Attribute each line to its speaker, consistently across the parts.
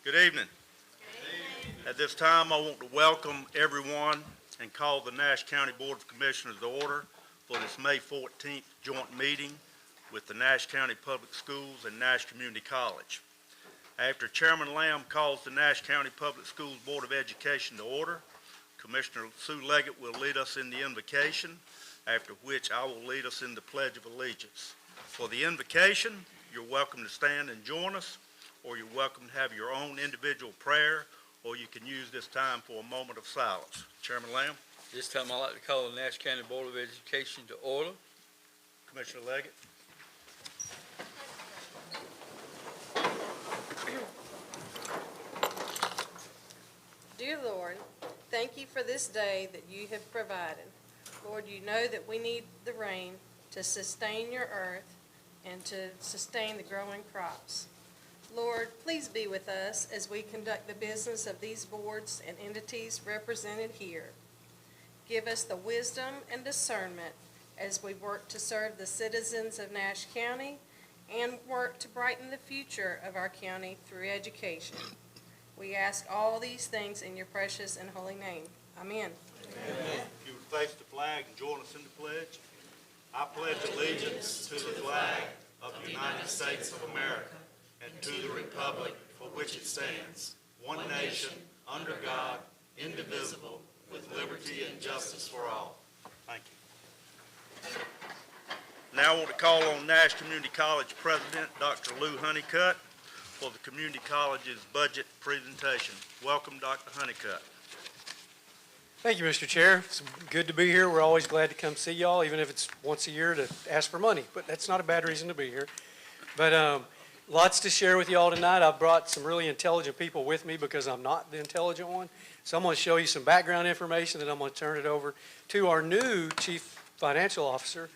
Speaker 1: Good evening. At this time, I want to welcome everyone and call the Nash County Board of Commissioners to order for this May 14th joint meeting with the Nash County Public Schools and Nash Community College. After Chairman Lamb calls the Nash County Public Schools Board of Education to order, Commissioner Sue Leggett will lead us in the invocation, after which I will lead us in the Pledge of Allegiance. For the invocation, you're welcome to stand and join us, or you're welcome to have your own individual prayer, or you can use this time for a moment of silence. Chairman Lamb.
Speaker 2: This time I'd like to call the Nash County Board of Education to order.
Speaker 1: Commissioner Leggett.
Speaker 3: Dear Lord, thank you for this day that you have provided. Lord, you know that we need the rain to sustain your earth and to sustain the growing crops. Lord, please be with us as we conduct the business of these boards and entities represented here. Give us the wisdom and discernment as we work to serve the citizens of Nash County and work to brighten the future of our county through education. We ask all these things in your precious and holy name. Amen.
Speaker 1: Amen. If you would face the flag and join us in the pledge. I pledge allegiance to the flag of the United States of America and to the republic for which it stands, one nation, under God, indivisible, with liberty and justice for all. Thank you. Now I want to call on Nash Community College President Dr. Lou Honeycutt for the Community College's budget presentation. Welcome, Dr. Honeycutt.
Speaker 4: Thank you, Mr. Chair. It's good to be here. We're always glad to come see y'all, even if it's once a year to ask for money, but that's not a bad reason to be here. But lots to share with y'all tonight. I've brought some really intelligent people with me because I'm not the intelligent one. So I'm going to show you some background information, and I'm going to turn it over to our new Chief Financial Officer,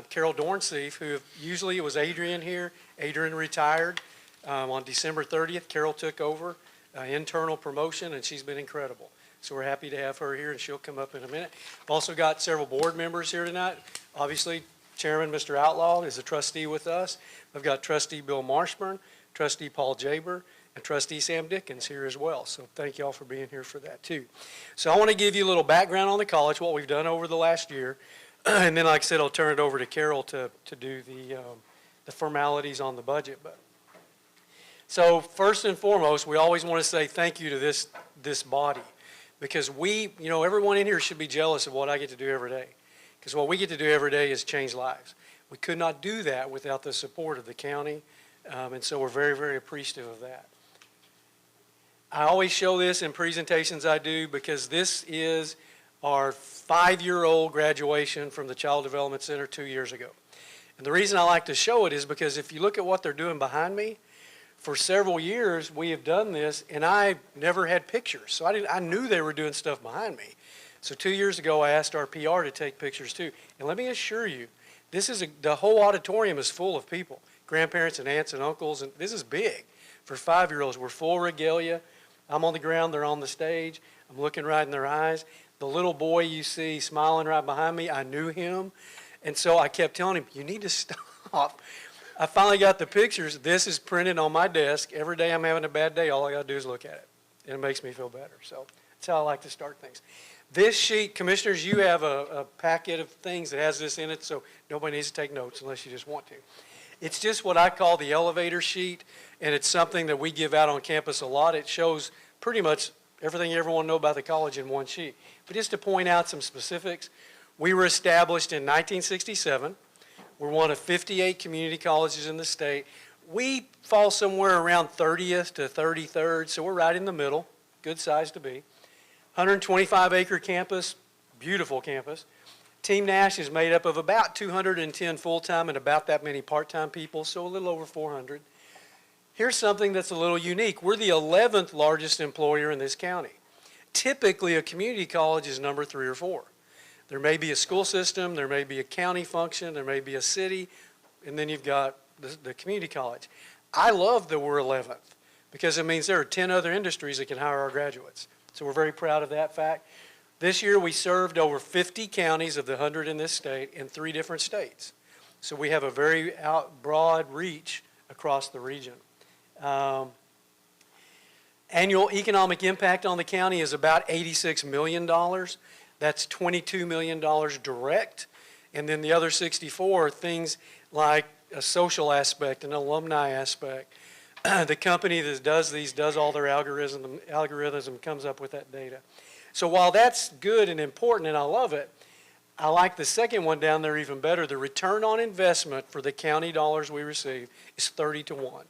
Speaker 4: Carol Dornsief, who usually it was Adrian here. Adrian retired on December 30th. Carol took over internal promotion, and she's been incredible. So we're happy to have her here, and she'll come up in a minute. I've also got several board members here tonight. Obviously, Chairman Mr. Outlaw is a trustee with us. I've got Trustee Bill Marshburn, Trustee Paul Jaber, and Trustee Sam Dickens here as well. So thank you all for being here for that too. So I want to give you a little background on the college, what we've done over the last year. And then, like I said, I'll turn it over to Carol to do the formalities on the budget. So first and foremost, we always want to say thank you to this body, because everyone in here should be jealous of what I get to do every day, because what we get to do every day is change lives. We could not do that without the support of the county, and so we're very, very appreciative of that. I always show this in presentations I do because this is our 5-year-old graduation from the Child Development Center 2 years ago. And the reason I like to show it is because if you look at what they're doing behind me, for several years we have done this, and I never had pictures. So I knew they were doing stuff behind me. So 2 years ago I asked our PR to take pictures too. And let me assure you, the whole auditorium is full of people, grandparents and aunts and uncles, and this is big. For 5-year-olds, we're full regalia. I'm on the ground, they're on the stage. I'm looking right in their eyes. The little boy you see smiling right behind me, I knew him. And so I kept telling him, you need to stop. I finally got the pictures. This is printed on my desk. Every day I'm having a bad day, all I got to do is look at it. And it makes me feel better. So that's how I like to start things. This sheet, Commissioners, you have a packet of things that has this in it, so nobody needs to take notes unless you just want to. It's just what I call the elevator sheet, and it's something that we give out on campus a lot. It shows pretty much everything you ever want to know about the college in one sheet. But just to point out some specifics, we were established in 1967. We're one of 58 community colleges in the state. We fall somewhere around 30th to 33rd, so we're right in the middle, good size to be. 125-acre campus, beautiful campus. Team Nash is made up of about 210 full-time and about that many part-time people, so a little over 400. Here's something that's a little unique. We're the 11th largest employer in this county. Typically, a community college is number 3 or 4. There may be a school system, there may be a county function, there may be a city, and then you've got the community college. I love that we're 11th because it means there are 10 other industries that can hire our graduates. So we're very proud of that fact. This year we served over 50 counties of the 100 in this state in 3 different states. So we have a very broad reach across the region. Annual economic impact on the county is about $86 million. That's $22 million direct. And then the other 64 are things like a social aspect, an alumni aspect. The company that does these does all their algorithms and comes up with that data. So while that's good and important and I love it, I like the second one down there even better. The return on investment for the county dollars we receive is 30 to 1.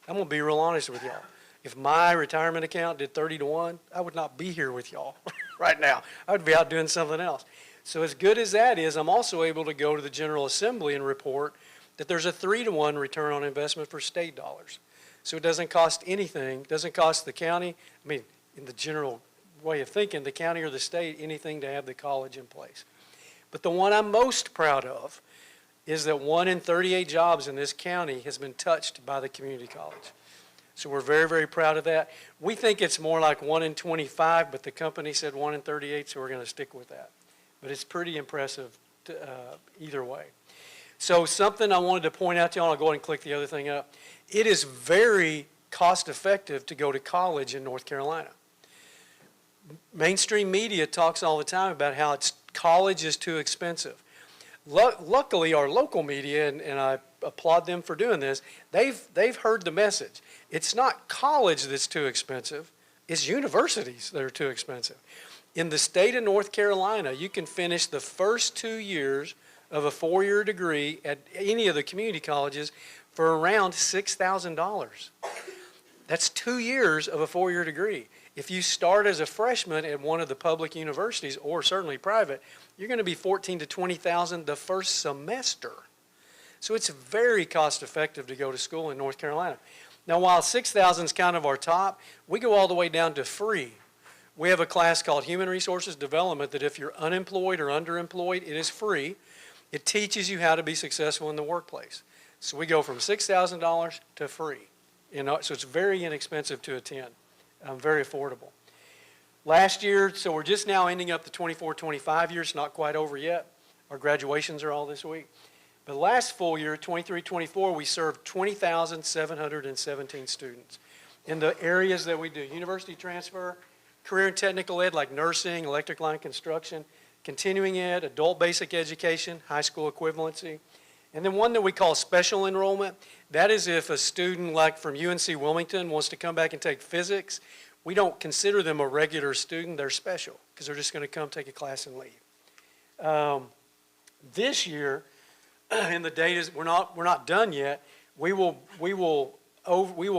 Speaker 4: I'm going to be real honest with y'all. If my retirement account did 30 to 1, I would not be here with y'all right now. I would be out doing something else. So as good as that is, I'm also able to go to the General Assembly and report that there's a 3 to 1 return on investment for state dollars. So it doesn't cost anything, doesn't cost the county, I mean, in the general way of thinking, the county or the state, anything to have the college in place. But the one I'm most proud of is that 1 in 38 jobs in this county has been touched by the community college. So we're very, very proud of that. We think it's more like 1 in 25, but the company said 1 in 38, so we're going to stick with that. But it's pretty impressive either way. So something I wanted to point out to y'all, I'll go ahead and click the other thing up. It is very cost effective to go to college in North Carolina. Mainstream media talks all the time about how college is too expensive. Luckily, our local media, and I applaud them for doing this, they've heard the message. It's not college that's too expensive, it's universities that are too expensive. In the state of North Carolina, you can finish the first 2 years of a 4-year degree at any of the community colleges for around $6,000. That's 2 years of a 4-year degree. If you start as a freshman at one of the public universities, or certainly private, you're going to be $14,000 to $20,000 the first semester. So it's very cost effective to go to school in North Carolina. Now, while $6,000 is kind of our top, we go all the way down to free. We have a class called Human Resources Development that if you're unemployed or underemployed, it is free. It teaches you how to be successful in the workplace. So we go from $6,000 to free. So it's very inexpensive to attend, very affordable. Last year, so we're just now ending up the 24-25 years, not quite over yet. Our graduations are all this week. But last full year, 23-24, we served 20,717 students in the areas that we do. University transfer, career and technical ed like nursing, electric line construction, continuing ed, adult basic education, high school equivalency. And then one that we call special enrollment. That is if a student like from UNC Wilmington wants to come back and take physics. We don't consider them a regular student. They're special because they're just going to come take a class and leave. This year, and the data, we're not done yet. We will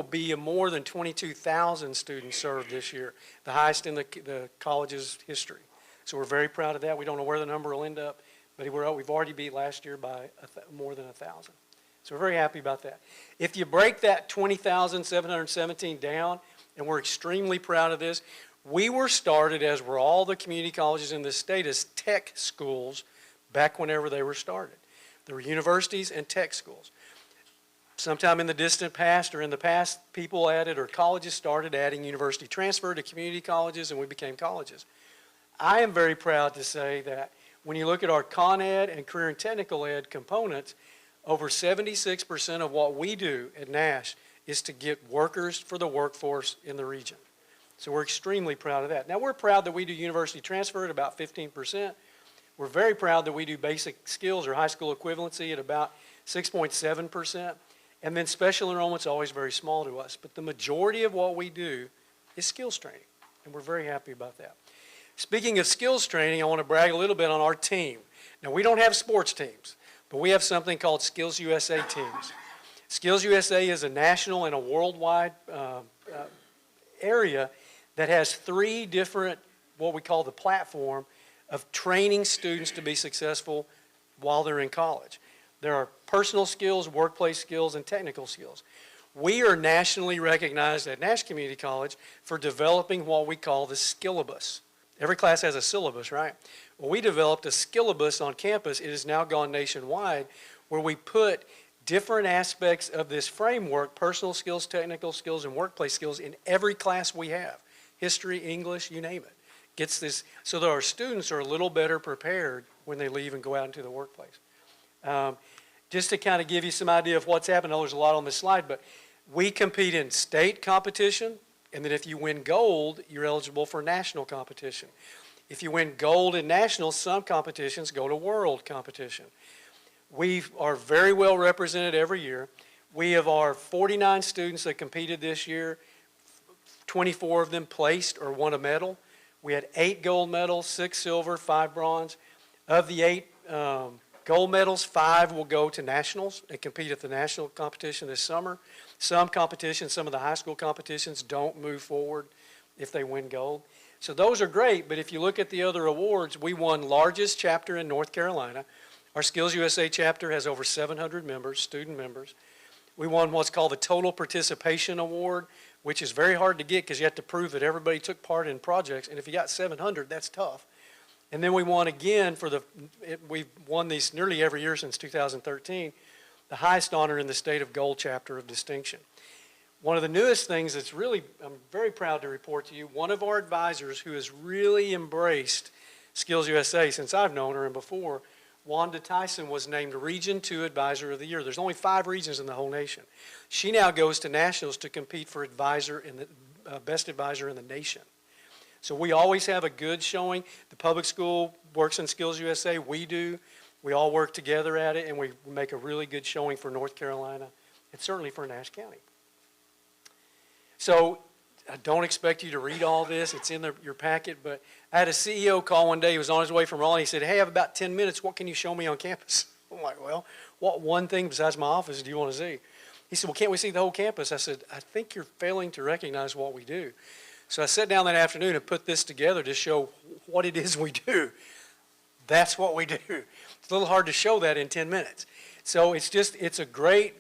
Speaker 4: be more than 22,000 students served this year, the highest in the college's history. So we're very proud of that. We don't know where the number will end up, but we've already beat last year by more than 1,000. So we're very happy about that. If you break that 20,717 down, and we're extremely proud of this, we were started, as were all the community colleges in this state, as tech schools back whenever they were started. There were universities and tech schools. Sometime in the distant past or in the past, people added, or colleges started adding university transfer to community colleges, and we became colleges. I am very proud to say that when you look at our Con Ed and career and technical ed components, over 76% of what we do at Nash is to get workers for the workforce in the region. So we're extremely proud of that. Now, we're proud that we do university transfer at about 15%. We're very proud that we do basic skills or high school equivalency at about 6.7%. And then special enrollment's always very small to us. But the majority of what we do is skills training, and we're very happy about that. Speaking of skills training, I want to brag a little bit on our team. Now, we don't have sports teams, but we have something called Skills USA teams. Skills USA is a national and a worldwide area that has 3 different, what we call the platform, of training students to be successful while they're in college. There are personal skills, workplace skills, and technical skills. We are nationally recognized at Nash Community College for developing what we call the skillabus. Every class has a syllabus, right? Well, we developed a skillabus on campus. It has now gone nationwide, where we put different aspects of this framework, personal skills, technical skills, and workplace skills, in every class we have. History, English, you name it. Gets this so that our students are a little better prepared when they leave and go out into the workplace. Just to kind of give you some idea of what's happened, I know there's a lot on this slide, but we compete in state competition, And then if you win gold, you're eligible for national competition. If you win gold in nationals, some competitions go to world competition. We are very well represented every year. We have our 49 students that competed this year. 24 of them placed or won a medal. We had 8 gold medals, 6 silver, 5 bronze. Of the 8 gold medals, 5 will go to nationals and compete at the national competition this summer. Some competitions, some of the high school competitions don't move forward if they win gold. So those are great, but if you look at the other awards, we won largest chapter in North Carolina. Our Skills USA chapter has over 700 members, student members. We won what's called the Total Participation Award, which is very hard to get because you have to prove that everybody took part in projects, and if you got 700, that's tough. And then we won again we've won these nearly every year since 2013, the highest honor in the state of gold chapter of distinction. One of the newest things that's really, I'm very proud to report to you, one of our advisors who has really embraced Skills USA since I've known her and before, Wanda Tyson, was named Region 2 Advisor of the Year. There's only 5 regions in the whole nation. She now goes to nationals to compete for advisor in the best advisor in the nation. So we always have a good showing. The public school works in Skills USA. We do. We all work together at it, and we make a really good showing for North Carolina and certainly for Nash County. So I don't expect you to read all this. It's in your packet, but I had a CEO call one day. He was on his way from Raleigh. He said, hey, I have about 10 minutes. What can you show me on campus? I'm like, well, what one thing besides my office do you want to see? He said, well, can't we see the whole campus? I said, I think you're failing to recognize what we do. So I sat down that afternoon and put this together to show what it is we do. That's what we do. It's a little hard to show that in 10 minutes. So it's a great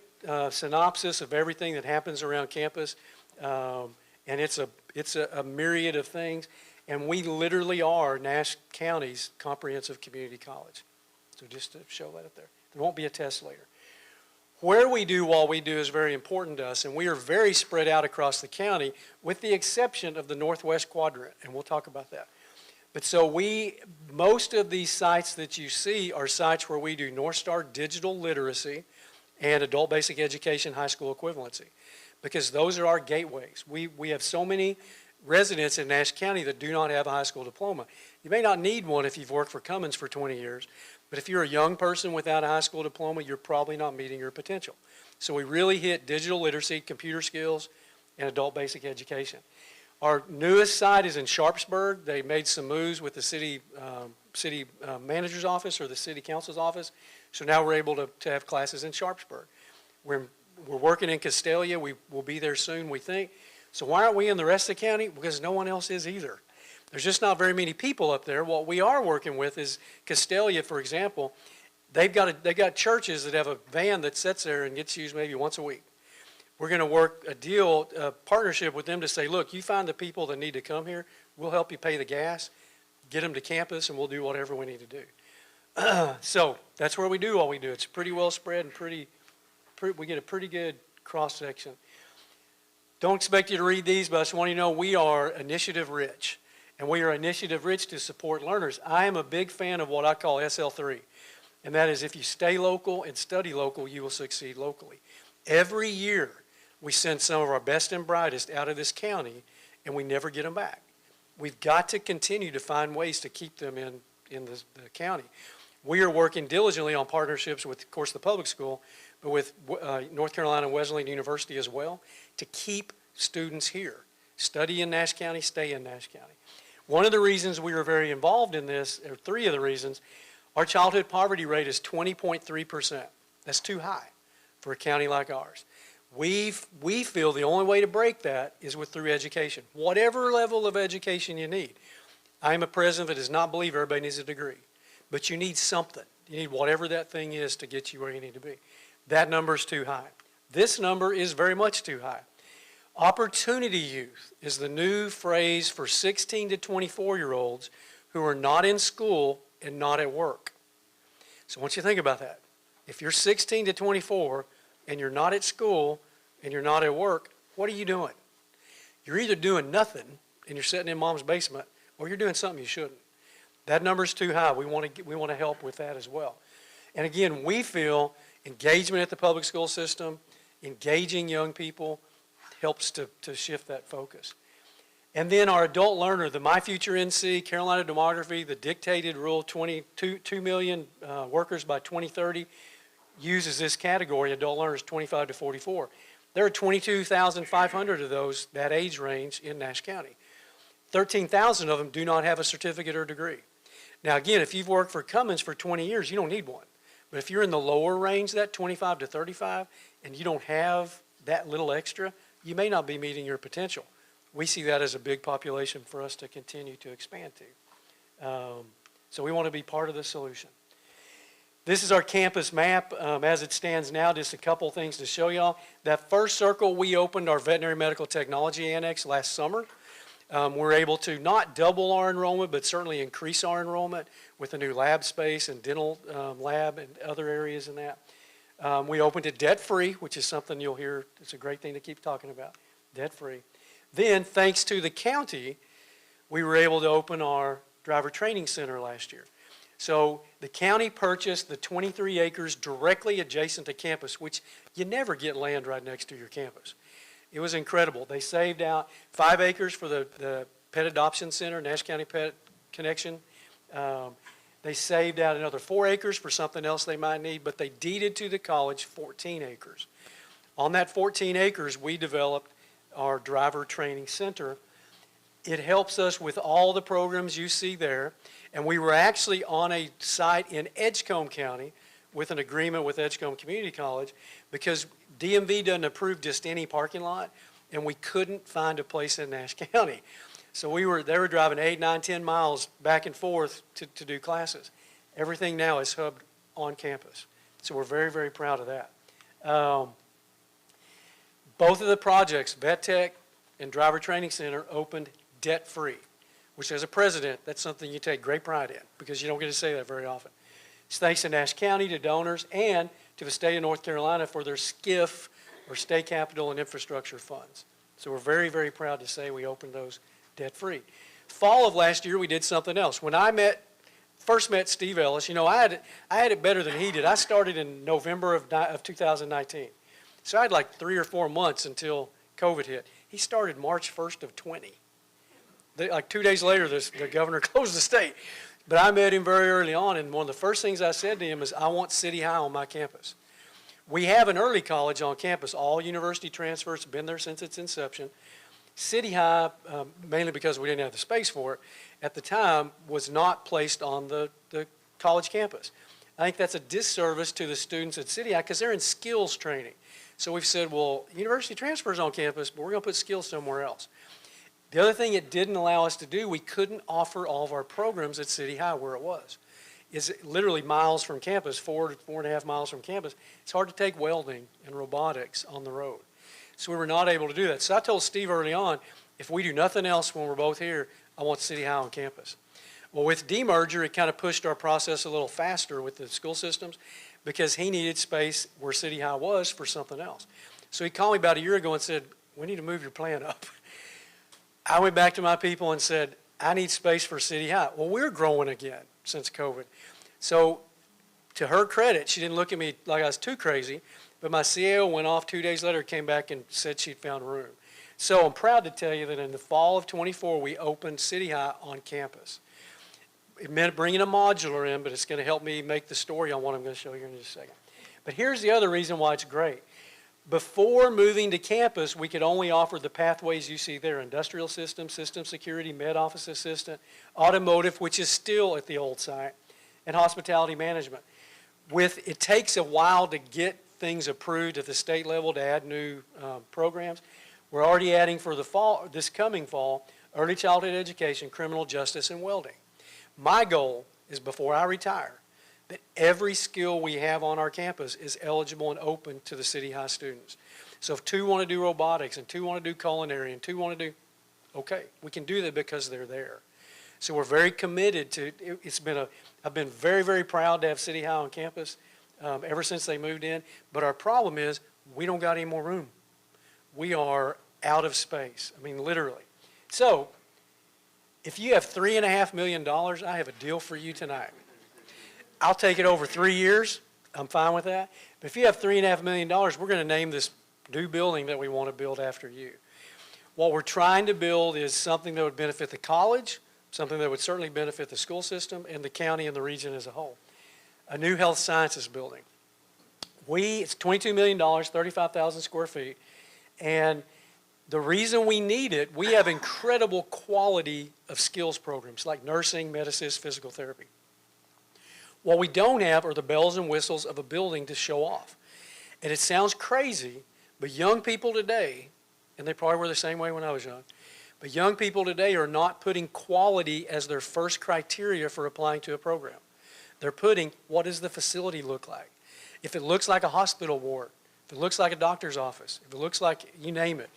Speaker 4: synopsis of everything that happens around campus. And it's a myriad of things. And we literally are Nash County's comprehensive community college. So just to show that up there. There won't be a test later. Where we do what we do is very important to us, and we are very spread out across the county with the exception of the northwest quadrant, and we'll talk about that. But so most of these sites that you see are sites where we do North Star digital literacy and adult basic education high school equivalency, because those are our gateways. We have so many residents in Nash County that do not have a high school diploma. You may not need one if you've worked for Cummins for 20 years, but if you're a young person without a high school diploma, you're probably not meeting your potential. So we really hit digital literacy, computer skills, and adult basic education. Our newest site is in Sharpsburg. They made some moves with the city manager's office or the city council's office. So now we're able to have classes in Sharpsburg. We're working in Castalia. We will be there soon, we think. So why aren't we in the rest of the county? Because no one else is either. There's just not very many people up there. What we are working with is Castalia, for example. They've got churches that have a van that sits there and gets used maybe once a week. We're going to work a partnership with them to say, look, you find the people that need to come here. We'll help you pay the gas, get them to campus, and we'll do whatever we need to do. So that's where we do all we do. It's pretty well spread and we get a pretty good cross-section. Don't expect you to read these, but I just want you to know we are initiative rich. And we are initiative rich to support learners. I am a big fan of what I call SL3. And that is if you stay local and study local, you will succeed locally. Every year we send some of our best and brightest out of this county and we never get them back. We've got to continue to find ways to keep them in the county. We are working diligently on partnerships with, of course, the public school, but with North Carolina Wesleyan University as well, to keep students here. Study in Nash County, stay in Nash County. One of the reasons we were very involved in this, or 3 of the reasons, our childhood poverty rate is 20.3%. That's too high for a county like ours. We feel the only way to break that is through education, whatever level of education you need. I am a president that does not believe everybody needs a degree, but you need something. You need whatever that thing is to get you where you need to be. That number is too high. This number is very much too high. Opportunity youth is the new phrase for 16 to 24-year-olds who are not in school and not at work. So I want you to think about that. If you're 16 to 24 and you're not at school and you're not at work, what are you doing? You're either doing nothing and you're sitting in mom's basement, or you're doing something you shouldn't. That number's too high. We want to help with that as well. And again, we feel engagement at the public school system, engaging young people, helps to shift that focus. And then our adult learner, the My Future NC, Carolina Demography, the dictated rule, 2 million workers by 2030, uses this category, adult learners 25 to 44. There are 22,500 of those, that age range, in Nash County. 13,000 of them do not have a certificate or degree. Now again, if you've worked for Cummins for 20 years, you don't need one. But if you're in the lower range, that 25 to 35, and you don't have that little extra, you may not be meeting your potential. We see that as a big population for us to continue to expand to. So we want to be part of the solution. This is our campus map as it stands now. Just a couple things to show y'all. That first circle, we opened our veterinary medical technology annex last summer. We're able to not double our enrollment, but certainly increase our enrollment with a new lab space and dental lab and other areas in that. We opened it debt-free, which is something you'll hear. It's a great thing to keep talking about, debt-free. Then, thanks to the county, we were able to open our driver training center last year. So the county purchased the 23 acres directly adjacent to campus, which you never get land right next to your campus. It was incredible. They saved out 5 acres for the Pet Adoption Center, Nash County Pet Connection. They saved out another 4 acres for something else they might need, but they deeded to the college 14 acres. On that 14 acres, we developed our driver training center. It helps us with all the programs you see there, and we were actually on a site in Edgecombe County with an agreement with Edgecombe Community College because DMV doesn't approve just any parking lot, and we couldn't find a place in Nash County. So they were driving 8, 9, 10 miles back and forth to do classes. Everything now is hubbed on campus. So we're very, very proud of that. Both of the projects, Vet Tech and Driver Training Center, opened debt-free, which as a president, that's something you take great pride in because you don't get to say that very often. It's thanks to Nash County, to donors, and to the state of North Carolina for their SCIF, or State Capital and Infrastructure Funds. So we're very, very proud to say we opened those debt-free. Fall of last year, we did something else. When I first met Steve Ellis, you know, I had it better than he did. I started in November of 2019. So I had like 3 or 4 months until COVID hit. He started March 1st of 20. Like 2 days later, the governor closed the state. But I met him very early on, and one of the first things I said to him is, I want City High on my campus. We have an early college on campus. All university transfers have been there since its inception. City High, mainly because we didn't have the space for it, at the time was not placed on the college campus. I think that's a disservice to the students at City High because they're in skills training. So we've said, well, university transfers on campus, but we're going to put skills somewhere else. The other thing it didn't allow us to do, we couldn't offer all of our programs at City High where it was. Is literally miles from campus, 4 to 4.5 miles from campus. It's hard to take welding and robotics on the road. So we were not able to do that. So I told Steve early on, if we do nothing else when we're both here, I want City High on campus. Well, with demerger, it kind of pushed our process a little faster with the school systems because he needed space where City High was for something else. So he called me about a year ago and said, we need to move your plan up. I went back to my people and said, I need space for City High. Well, we're growing again since COVID. So to her credit, she didn't look at me like I was too crazy, but my CAO went off 2 days later, came back and said she'd found room. So I'm proud to tell you that in the fall of '24, we opened City High on campus. It meant bringing a modular in, but it's going to help me make the story on what I'm going to show you in just a second. But here's the other reason why it's great. Before moving to campus, we could only offer the pathways you see there: industrial systems, system security, med office assistant, automotive, which is still at the old site, and hospitality management. It takes a while to get things approved at the state level to add new programs. We're already adding for the fall, this coming fall, early childhood education, criminal justice, and welding. My goal is before I retire, that every skill we have on our campus is eligible and open to the City High students. So if 2 want to do robotics and 2 want to do culinary and 2 want to do, okay, we can do that because they're there. So we're very committed to, I've been very, very proud to have City High on campus ever since they moved in. But our problem is we don't got any more room. We are out of space. I mean, literally. So if you have $3.5 million, I have a deal for you tonight. I'll take it over 3 years. I'm fine with that. But if you have $3.5 million, we're going to name this new building that we want to build after you. What we're trying to build is something that would benefit the college, something that would certainly benefit the school system and the county and the region as a whole. A new health sciences building. It's $22 million, 35,000 square feet, and the reason we need it, we have incredible quality of skills programs like nursing, medicine, physical therapy. What we don't have are the bells and whistles of a building to show off. And it sounds crazy, but young people today, and they probably were the same way when I was young, but young people today are not putting quality as their first criteria for applying to a program. They're putting, what does the facility look like? If it looks like a hospital ward, if it looks like a doctor's office, if it looks like, you name it,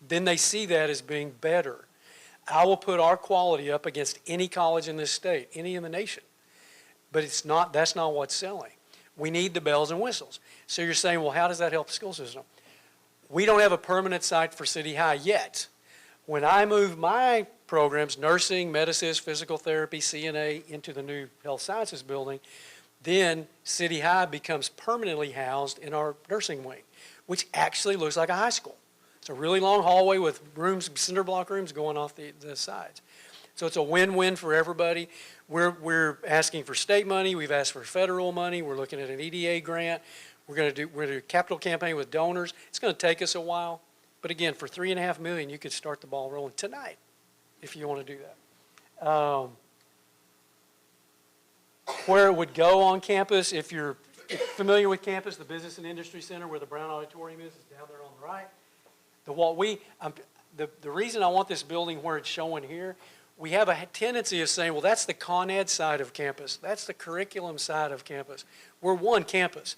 Speaker 4: then they see that as being better. I will put our quality up against any college in this state, any in the nation. But that's not what's selling. We need the bells and whistles. So you're saying, well, how does that help the school system? We don't have a permanent site for City High yet. When I move my programs, nursing, medicine, physical therapy, CNA, into the new health sciences building, then City High becomes permanently housed in our nursing wing, which actually looks like a high school. It's a really long hallway with rooms, cinder block rooms going off the sides. So it's a win-win for everybody. We're asking for state money. We've asked for federal money. We're looking at an EDA grant. We're going to do a capital campaign with donors. It's going to take us a while. But again, for $3.5 million, you could start the ball rolling tonight if you want to do that. Where it would go on campus, if you're familiar with campus, the Business and Industry Center where the Brown Auditorium is down there on the right. The reason I want this building where it's showing here, we have a tendency of saying, well, that's the Con Ed side of campus. That's the curriculum side of campus. We're one campus.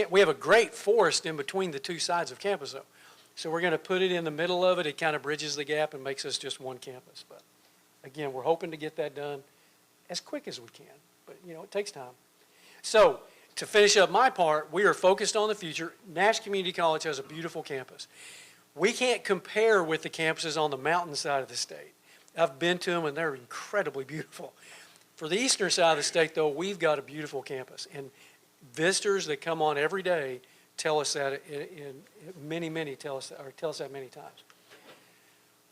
Speaker 4: We have a great forest in between the two sides of campus, though. So we're going to put it in the middle of it. It kind of bridges the gap and makes us just one campus. But again, we're hoping to get that done as quick as we can. But, it takes time. So to finish up my part, we are focused on the future. Nash Community College has a beautiful campus. We can't compare with the campuses on the mountain side of the state. I've been to them, and they're incredibly beautiful. For the eastern side of the state, though, we've got a beautiful campus. And visitors that come on every day tell us that, many tell us that many times.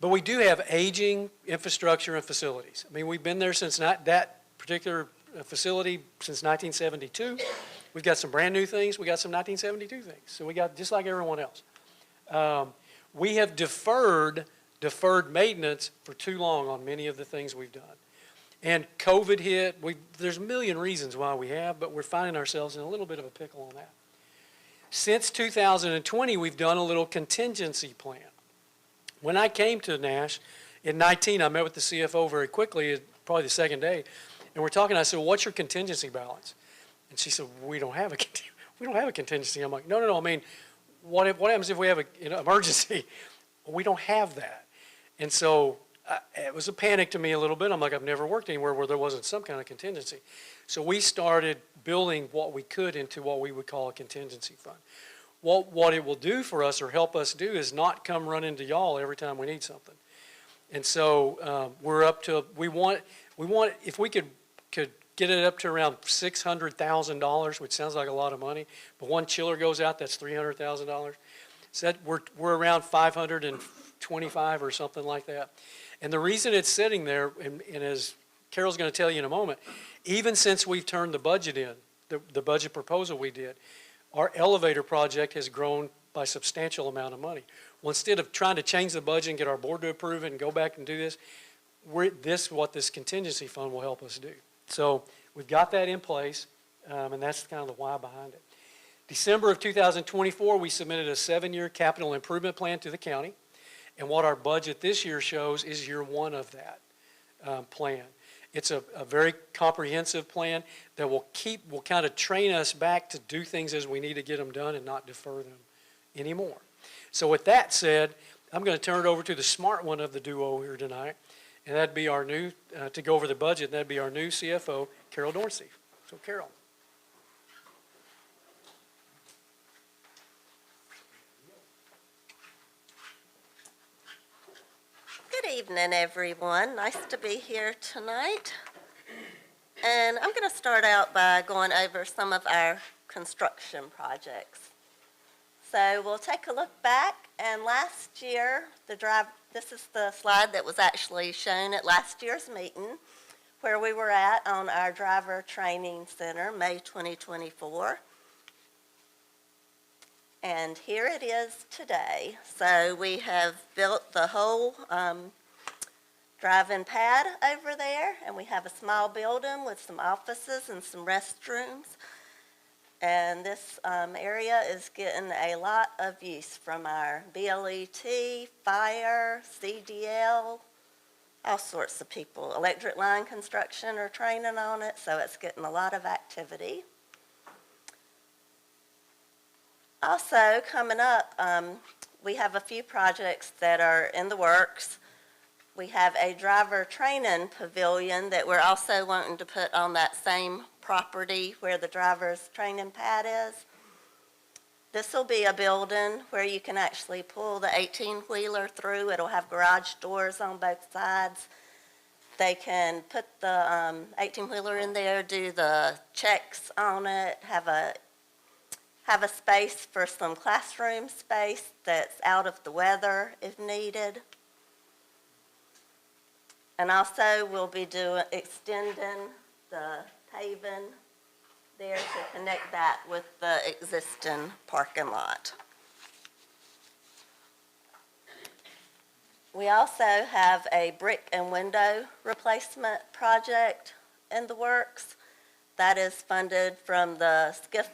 Speaker 4: But we do have aging infrastructure and facilities. I mean, we've been there since that particular facility since 1972. We've got some brand new things. We got some 1972 things. So we got just like everyone else. We have deferred maintenance for too long on many of the things we've done. And COVID hit. There's a million reasons why we have, but we're finding ourselves in a little bit of a pickle on that. Since 2020, we've done a little contingency plan. When I came to Nash in 19, I met with the CFO very quickly, probably the second day, and we're talking. I said, well, what's your contingency balance? And she said, we don't have a contingency. I'm like, no. I mean, what happens if we have an emergency? Well, we don't have that. And so it was a panic to me a little bit. I'm like, I've never worked anywhere where there wasn't some kind of contingency. So we started building what we could into what we would call a contingency fund. What it will do for us or help us do is not come run into y'all every time we need something. And so we're up to, we want if we could get it up to around $600,000, which sounds like a lot of money, but one chiller goes out, that's $300,000. So that we're around 525 or something like that. And the reason it's sitting there, and as Carol's going to tell you in a moment, even since we've turned the budget in, the budget proposal we did, our elevator project has grown by a substantial amount of money. Well, instead of trying to change the budget and get our board to approve it and go back and do this, what this contingency fund will help us do. So we've got that in place, and that's kind of the why behind it. December of 2024, we submitted a 7-year capital improvement plan to the county, and what our budget this year shows is year one of that plan. It's a very comprehensive plan that will kind of train us back to do things as we need to get them done and not defer them anymore. So with that said, I'm going to turn it over to the smart one of the duo here tonight, and that'd be our new, to go over the budget, that'd be our new CFO, Carol Dorsey. So Carol.
Speaker 5: Good evening, everyone. Nice to be here tonight. And I'm going to start out by going over some of our construction projects. So we'll take a look back And last year, this is the slide that was actually shown at last year's meeting, where we were at on our driver training center, May 2024. And here it is today. So we have built the whole drive-in pad over there, and we have a small building with some offices and some restrooms. And this area is getting a lot of use from our BLET, fire, CDL, all sorts of people. Electric line construction are training on it, so it's getting a lot of activity. Also, coming up, we have a few projects that are in the works. We have a driver training pavilion that we're also wanting to put on that same property where the driver's training pad is. This will be a building where you can actually pull the 18-wheeler through. It'll have garage doors on both sides. They can put the 18-wheeler in there, do the checks on it, have a space for some classroom space that's out of the weather if needed. And also we'll be extending the paving there to connect that with the existing parking lot. We also have a brick and window replacement project in the works. That is funded from the SCIF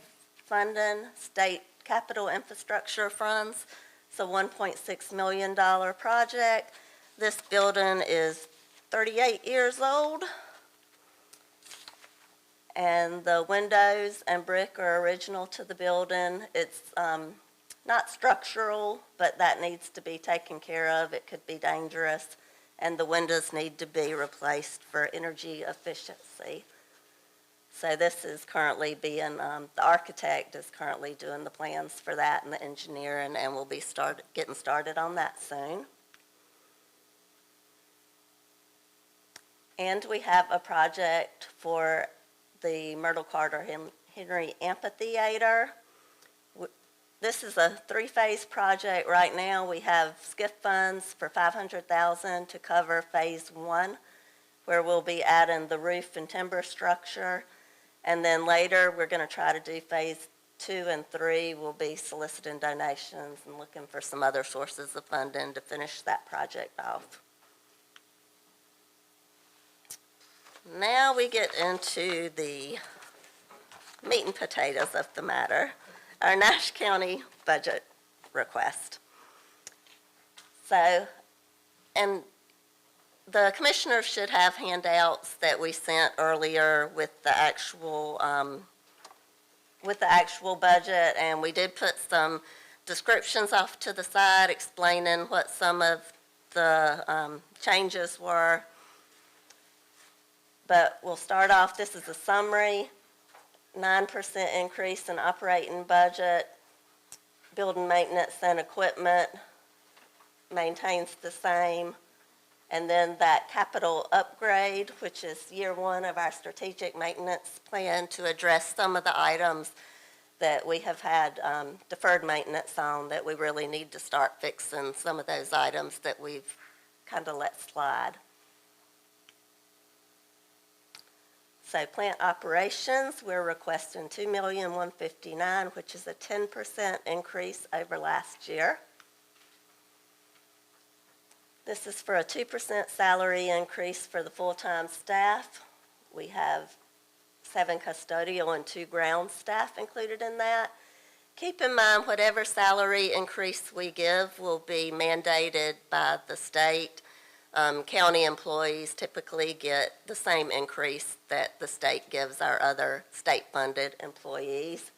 Speaker 5: funding, state capital infrastructure funds. It's a $1.6 million project. This building is 38 years old. And the windows and brick are original to the building. It's not structural, but that needs to be taken care of. It could be dangerous. And the windows need to be replaced for energy efficiency. So this is currently being, the architect is currently doing the plans for that and the engineering, and we'll be getting started on that soon. And we have a project for the Myrtle Carter Henry Amphitheater. This is a 3-phase project. Right now we have SCIF funds for $500,000 to cover phase 1, where we'll be adding the roof and timber structure. And then later we're going to try to do phase 2 and 3. We'll be soliciting donations and looking for some other sources of funding to finish that project off. Now we get into the meat and potatoes of the matter, our Nash County budget request. So, and the commissioners should have handouts that we sent earlier with the actual budget, and we did put some descriptions off to the side explaining what some of the changes were. But we'll start off, this is a summary, 9% increase in operating budget, building maintenance and equipment maintains the same, and then that capital upgrade, which is year 1 of our strategic maintenance plan to address some of the items that we have had deferred maintenance on that we really need to start fixing, some of those items that we've kind of let slide. So plant operations, we're requesting $2,159,000, which is a 10% increase over last year. This is for a 2% salary increase for the full-time staff. We have 7 custodial and 2 ground staff included in that. Keep in mind, whatever salary increase we give will be mandated by the state. County employees typically get the same increase that the state gives our other state-funded employees.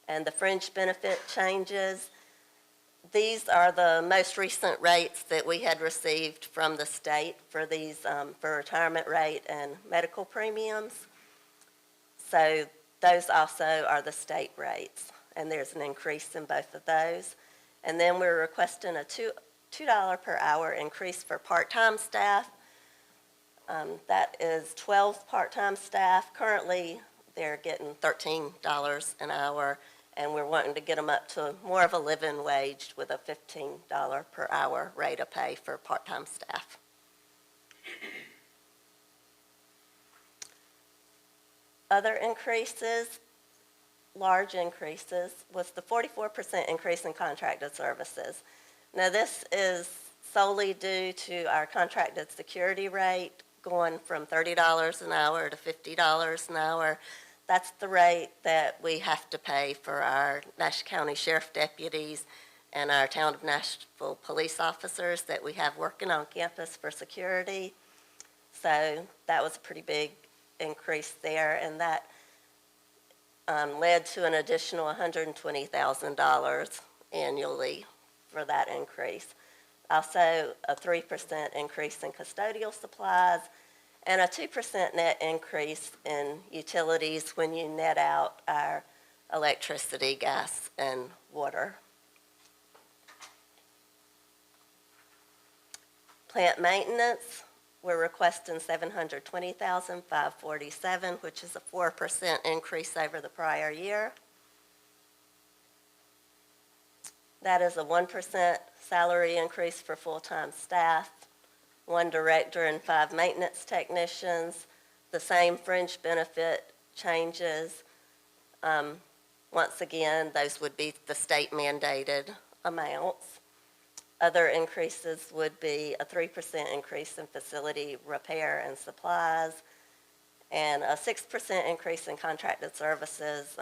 Speaker 5: And the fringe benefit changes, these are the most recent rates that we had received from the state for these, for retirement rate and medical premiums. So those also are the state rates, and there's an increase in both of those. And then we're requesting a $2 per hour increase for part-time staff. That is 12 part-time staff. Currently, they're getting $13 an hour, and we're wanting to get them up to more of a living wage with a $15 per hour rate of pay for part-time staff. Other increases, large increases, was the 44% increase in contracted services. Now, this is solely due to our contracted security rate going from $30 an hour to $50 an hour. That's the rate that we have to pay for our Nash County Sheriff deputies and our Town of Nashville police officers that we have working on campus for security. So that was a pretty big increase there, and that led to an additional $120,000 annually for that increase. Also, a 3% increase in custodial supplies, and a 2% net increase in utilities when you net out our electricity, gas, and water. Plant maintenance, we're requesting $720,547, which is a 4% increase over the prior year. That is a 1% salary increase for full-time staff, 1 director and 5 maintenance technicians, the same fringe benefit changes. Once again, those would be the state mandated amounts. Other increases would be a 3% increase in facility repair and supplies, and a 6% increase in contracted services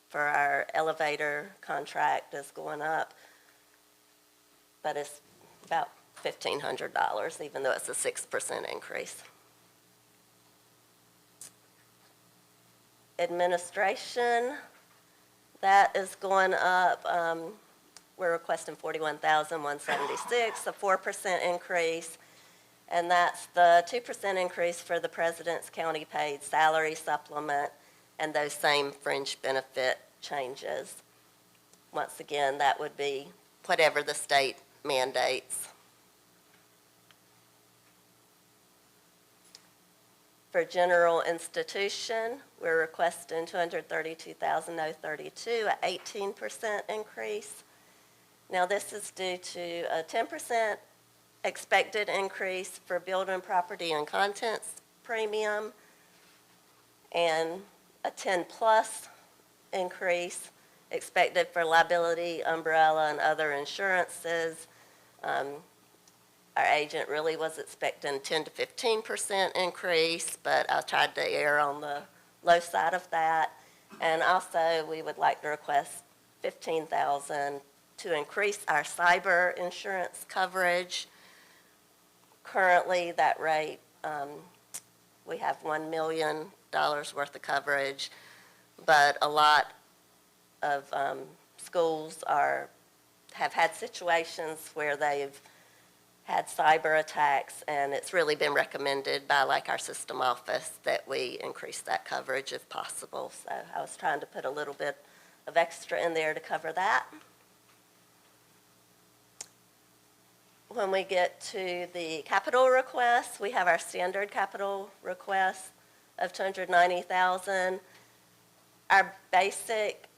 Speaker 5: for our elevator contract is going up, but it's about $1,500, even though it's a 6% increase. Administration, that is going up. We're requesting $41,176, a 4% increase, and that's the 2% increase for the President's County paid salary supplement and those same fringe benefit changes. Once again, that would be whatever the state mandates. For general institution, we're requesting $232,032, an 18% increase. Now, this is due to a 10% expected increase for building, property, and contents premium, and a 10+ increase expected for liability, umbrella, and other insurances. Our agent really was expecting 10 to 15% increase, but I tried to err on the low side of that. And also, we would like to request $15,000 to increase our cyber insurance coverage. Currently, that rate, we have $1 million worth of coverage, but a lot of schools have had situations where they've had cyber attacks, and it's really been recommended by like our system office that we increase that coverage if possible. So I was trying to put a little bit of extra in there to cover that. When we get to the capital requests, we have our standard capital request of $290,000. Our basic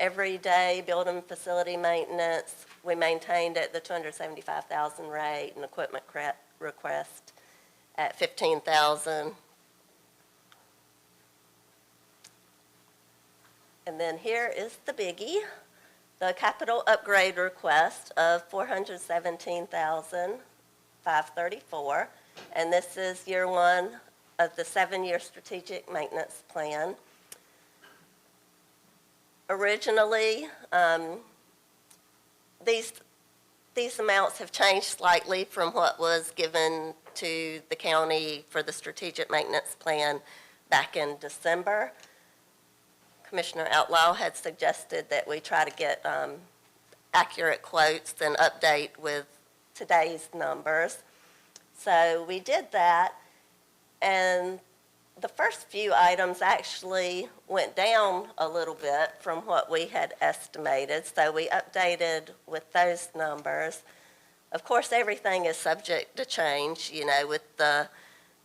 Speaker 5: everyday building facility maintenance, we maintained at the $275,000 rate, and equipment request at $15,000. And then here is the biggie, the capital upgrade request of $417,534, and this is year 1 of the 7-year strategic maintenance plan. Originally, these amounts have changed slightly from what was given to the county for the strategic maintenance plan back in December. Commissioner Outlaw had suggested that we try to get accurate quotes and update with today's numbers. So we did that, and the first few items actually went down a little bit from what we had estimated, so we updated with those numbers. Of course, everything is subject to change. You know, with the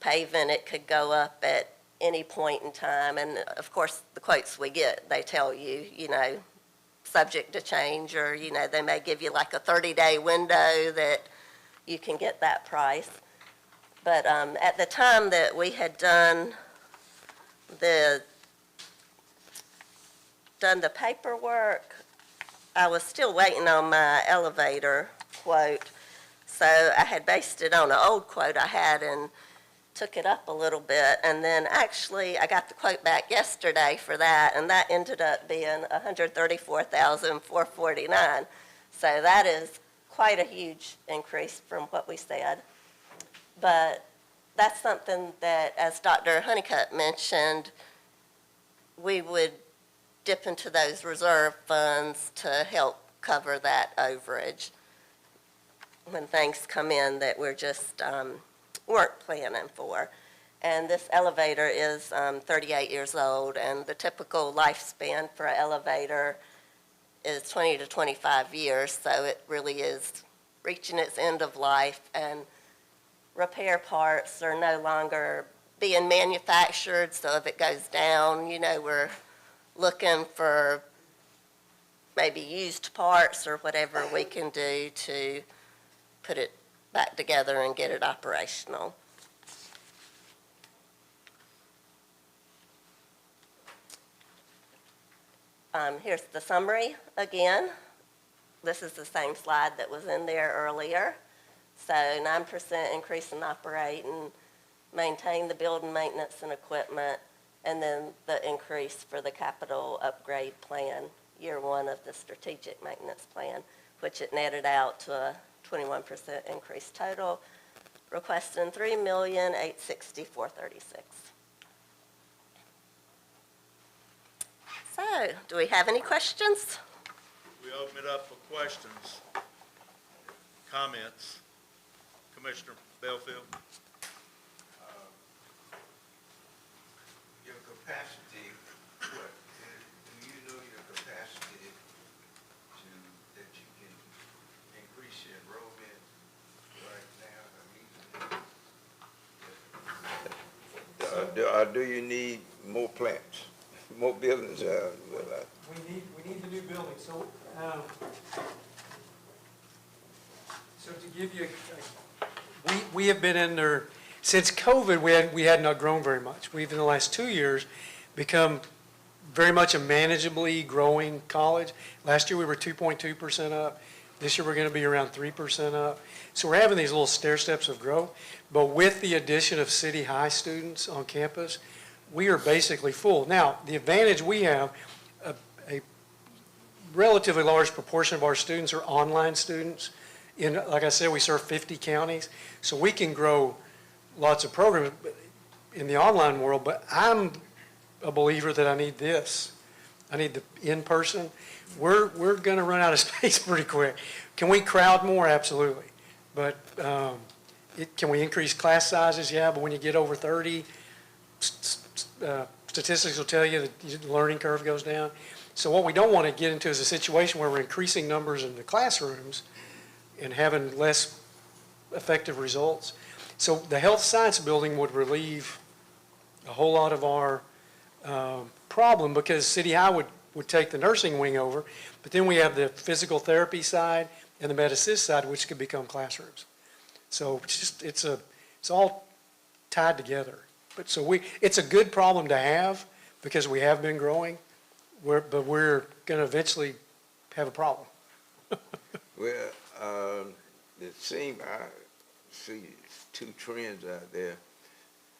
Speaker 5: paving, it could go up at any point in time. And of course, the quotes we get, they tell you, subject to change, or, they may give you like a 30-day window that you can get that price. But at the time that we had done the paperwork, I was still waiting on my elevator quote. So I had based it on an old quote I had and took it up a little bit. And then actually I got the quote back yesterday for that, and that ended up being $134,449. So that is quite a huge increase from what we said. But that's something that, as Dr. Honeycutt mentioned, we would dip into those reserve funds to help cover that overage when things come in that we're just weren't planning for. And this elevator is 38 years old, and the typical lifespan for an elevator is 20 to 25 years, so it really is reaching its end of life, and repair parts are no longer being manufactured, so if it goes down, we're looking for maybe used parts or whatever we can do to put it back together and get it operational. Here's the summary again. This is the same slide that was in there earlier. So 9% increase in operating, maintain the building maintenance and equipment, and then the increase for the capital upgrade plan, year one of the strategic maintenance plan, which it netted out to a 21% increase total, requesting $3,864,36. So, do we have any questions?
Speaker 1: We open it up for questions, comments. Commissioner Belfield?
Speaker 6: Your capacity, what, do you know your capacity that you can increase your enrollment right now? Do you need more plants, more buildings?
Speaker 4: We need the new building. So to give you, we have been in there, since COVID, we had not grown very much. We've, in the last 2 years, become very much a manageably growing college. Last year, we were 2.2% up. This year, we're going to be around 3% up. So we're having these little stair steps of growth. But with the addition of City High students on campus, we are basically full. Now, the advantage we have, a relatively large proportion of our students are online students. Like I said, we serve 50 counties, so we can grow lots of programs in the online world, but I'm a believer that I need this. I need the in-person. We're going to run out of space pretty quick. Can we crowd more? Absolutely. But can we increase class sizes? Yeah, but when you get over 30, statistics will tell you that the learning curve goes down. So what we don't want to get into is a situation where we're increasing numbers in the classrooms and having less effective results. So the health science building would relieve a whole lot of our problem, because City High would take the nursing wing over, but then we have the physical therapy side and the med-assist side, which could become classrooms. So it's all tied together. But so it's a good problem to have, because we have been growing, but we're going to eventually have a problem.
Speaker 6: Well, it seems I see two trends out there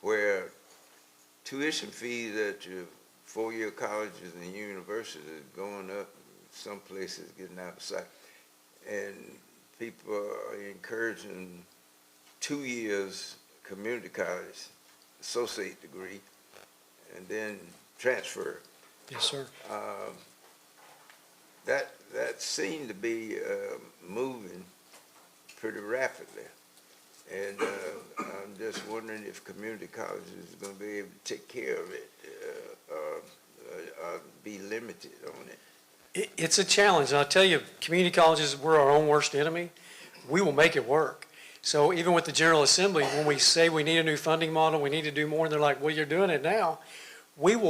Speaker 6: where tuition fees at your four-year colleges and universities is going up, some places getting out of sight, and people are encouraging 2 years community college, associate degree, and then transfer.
Speaker 4: Yes, sir.
Speaker 6: That seemed to be moving pretty rapidly. And I'm just wondering if community college is going to be able to take care of it or be limited on it.
Speaker 4: It's a challenge. And I'll tell you, community colleges, we're our own worst enemy. We will make it work. So even with the General Assembly, when we say we need a new funding model, we need to do more, and they're like, well, you're doing it now. We've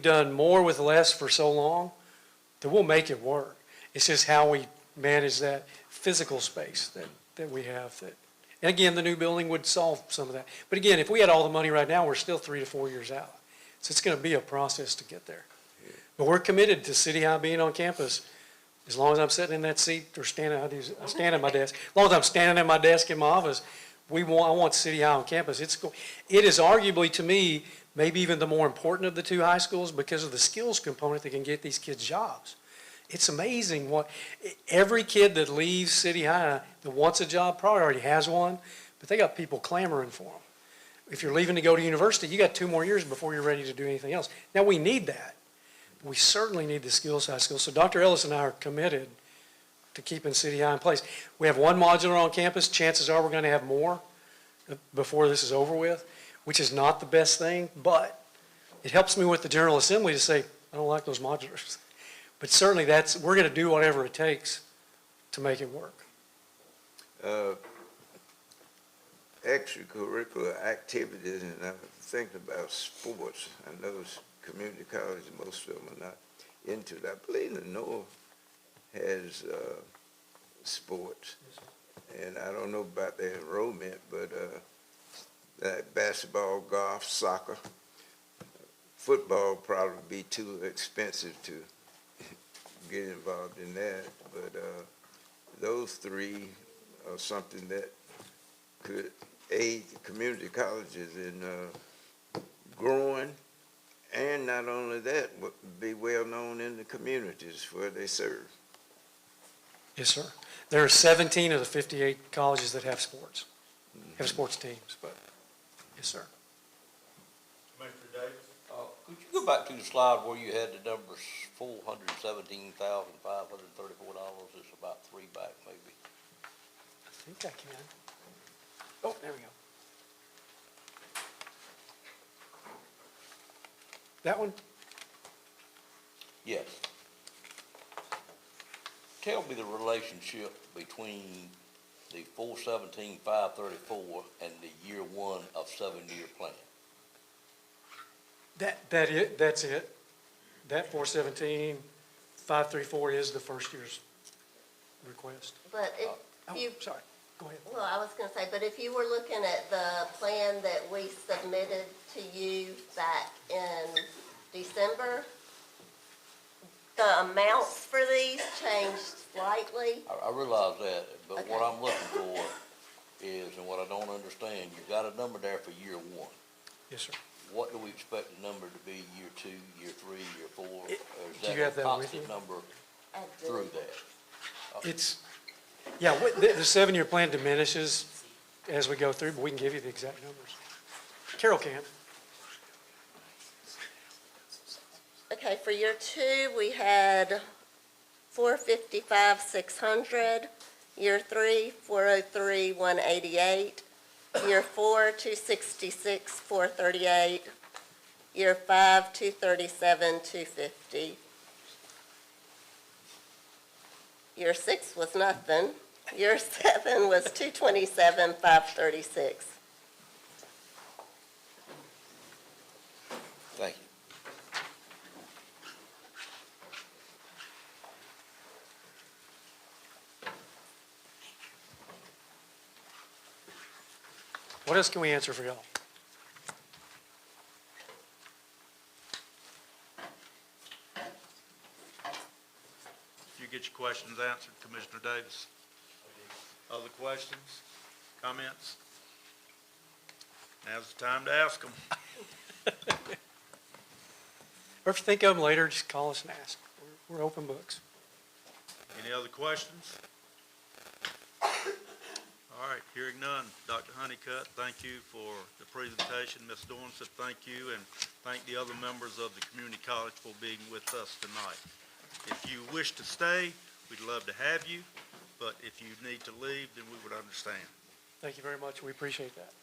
Speaker 4: done more with less for so long that we'll make it work. It's just how we manage that physical space that we have. And again, the new building would solve some of that. But again, if we had all the money right now, we're still 3 to 4 years out. So it's going to be a process to get there. But we're committed to City High being on campus. As long as I'm sitting in that seat or standing at my desk, as long as I'm standing at my desk in my office, I want City High on campus. It is arguably, to me, maybe even the more important of the two high schools because of the skills component that can get these kids jobs. It's amazing what every kid that leaves City High that wants a job probably already has one, but they got people clamoring for them. If you're leaving to go to university, you got 2 more years before you're ready to do anything else. Now, we need that. We certainly need the skills high schools. So Dr. Ellis and I are committed to keeping City High in place. We have one modular on campus. Chances are we're going to have more before this is over with, which is not the best thing, but it helps me with the General Assembly to say, I don't like those modulars. But certainly we're going to do whatever it takes to make it work.
Speaker 6: Extracurricular activities, and I'm thinking about sports. I know community college, most of them are not into that. I believe Lenore has sports, and I don't know about their enrollment, but that basketball, golf, soccer, football probably be too expensive to get involved in that, but those 3 are something that could aid community colleges in growing, and not only that, but be well known in the communities where they serve.
Speaker 4: Yes, sir. There are 17 of the 58 colleges that have sports, have sports teams, but yes, sir.
Speaker 1: Commissioner Davis?
Speaker 7: Could you go back to the slide where you had the numbers $417,534? It's about 3 back, maybe.
Speaker 4: I think I can. Oh, there we go. That one?
Speaker 7: Yes. Tell me the relationship between the 417,534 and the year 1 of 7-year plan.
Speaker 4: That's it. That 417, 534 is the first year's request.
Speaker 5: But if
Speaker 4: Oh,
Speaker 5: you,
Speaker 4: sorry. Go ahead.
Speaker 5: well, I was going to say, but if you were looking at the plan that we submitted to you back in December, the amounts for these changed slightly.
Speaker 7: I realize that, but what I'm looking for is, and what I don't understand, you've got a number there for year 1.
Speaker 4: Yes, sir.
Speaker 7: What do we expect the number to be year 2, year 3, year 4? Or is
Speaker 4: Do you
Speaker 7: that
Speaker 4: have
Speaker 7: a
Speaker 4: that with
Speaker 7: constant
Speaker 4: you?
Speaker 7: number
Speaker 5: I do.
Speaker 7: through that?
Speaker 4: It's, yeah, the 7-year plan diminishes as we go through, but we can give you the exact numbers. Carol can.
Speaker 5: Okay, for year 2, we had 455,600. Year 3, 403,188. Year 4, 266,438. Year 5, 237,250. Year 6 was nothing. Year 7 was 227,536.
Speaker 7: Thank you.
Speaker 4: What else can we answer for y'all?
Speaker 1: You get your questions answered, Commissioner Davis? Other questions, comments? Now's the time to ask them.
Speaker 4: Or if you think of them later, just call us and ask. We're open books.
Speaker 1: Any other questions? All right, hearing none. Dr. Honeycutt, thank you for the presentation. Ms. Dornson, thank you, and thank the other members of the community college for being with us tonight. If you wish to stay, we'd love to have you, but if you need to leave, then we would understand.
Speaker 4: Thank you very much. We appreciate that.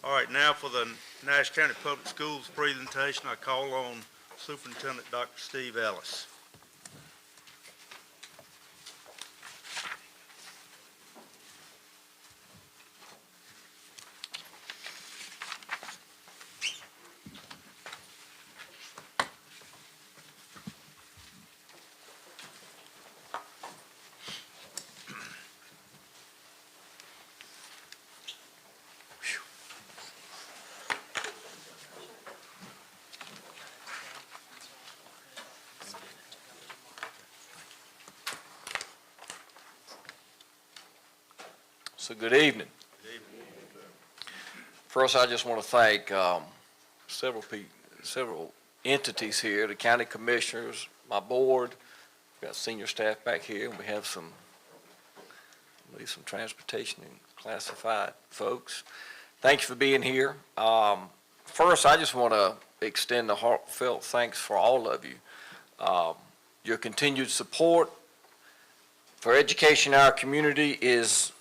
Speaker 1: All right, now for the Nash County Public Schools presentation, I call on Superintendent Dr. Steve Ellis.
Speaker 8: So good evening. First, I just want to thank several entities here, the county commissioners, my board. We've got senior staff back here, and we have some transportation and classified folks. Thank you for being here. First, I just want to extend a heartfelt thanks for all of you. Your continued support for education in our community is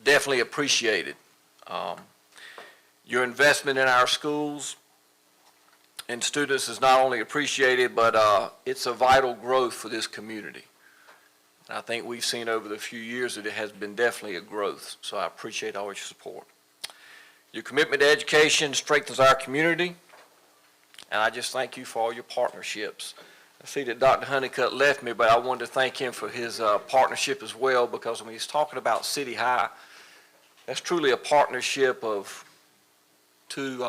Speaker 8: definitely appreciated. Your investment in our schools and students is not only appreciated, but it's a vital growth for this community. And I think we've seen over the few years that it has been definitely a growth, so I appreciate all your support. Your commitment to education strengthens our community, and I just thank you for all your partnerships. I see that Dr. Honeycutt left me, but I wanted to thank him for his partnership as well, because when he's talking about City High, that's truly a partnership of two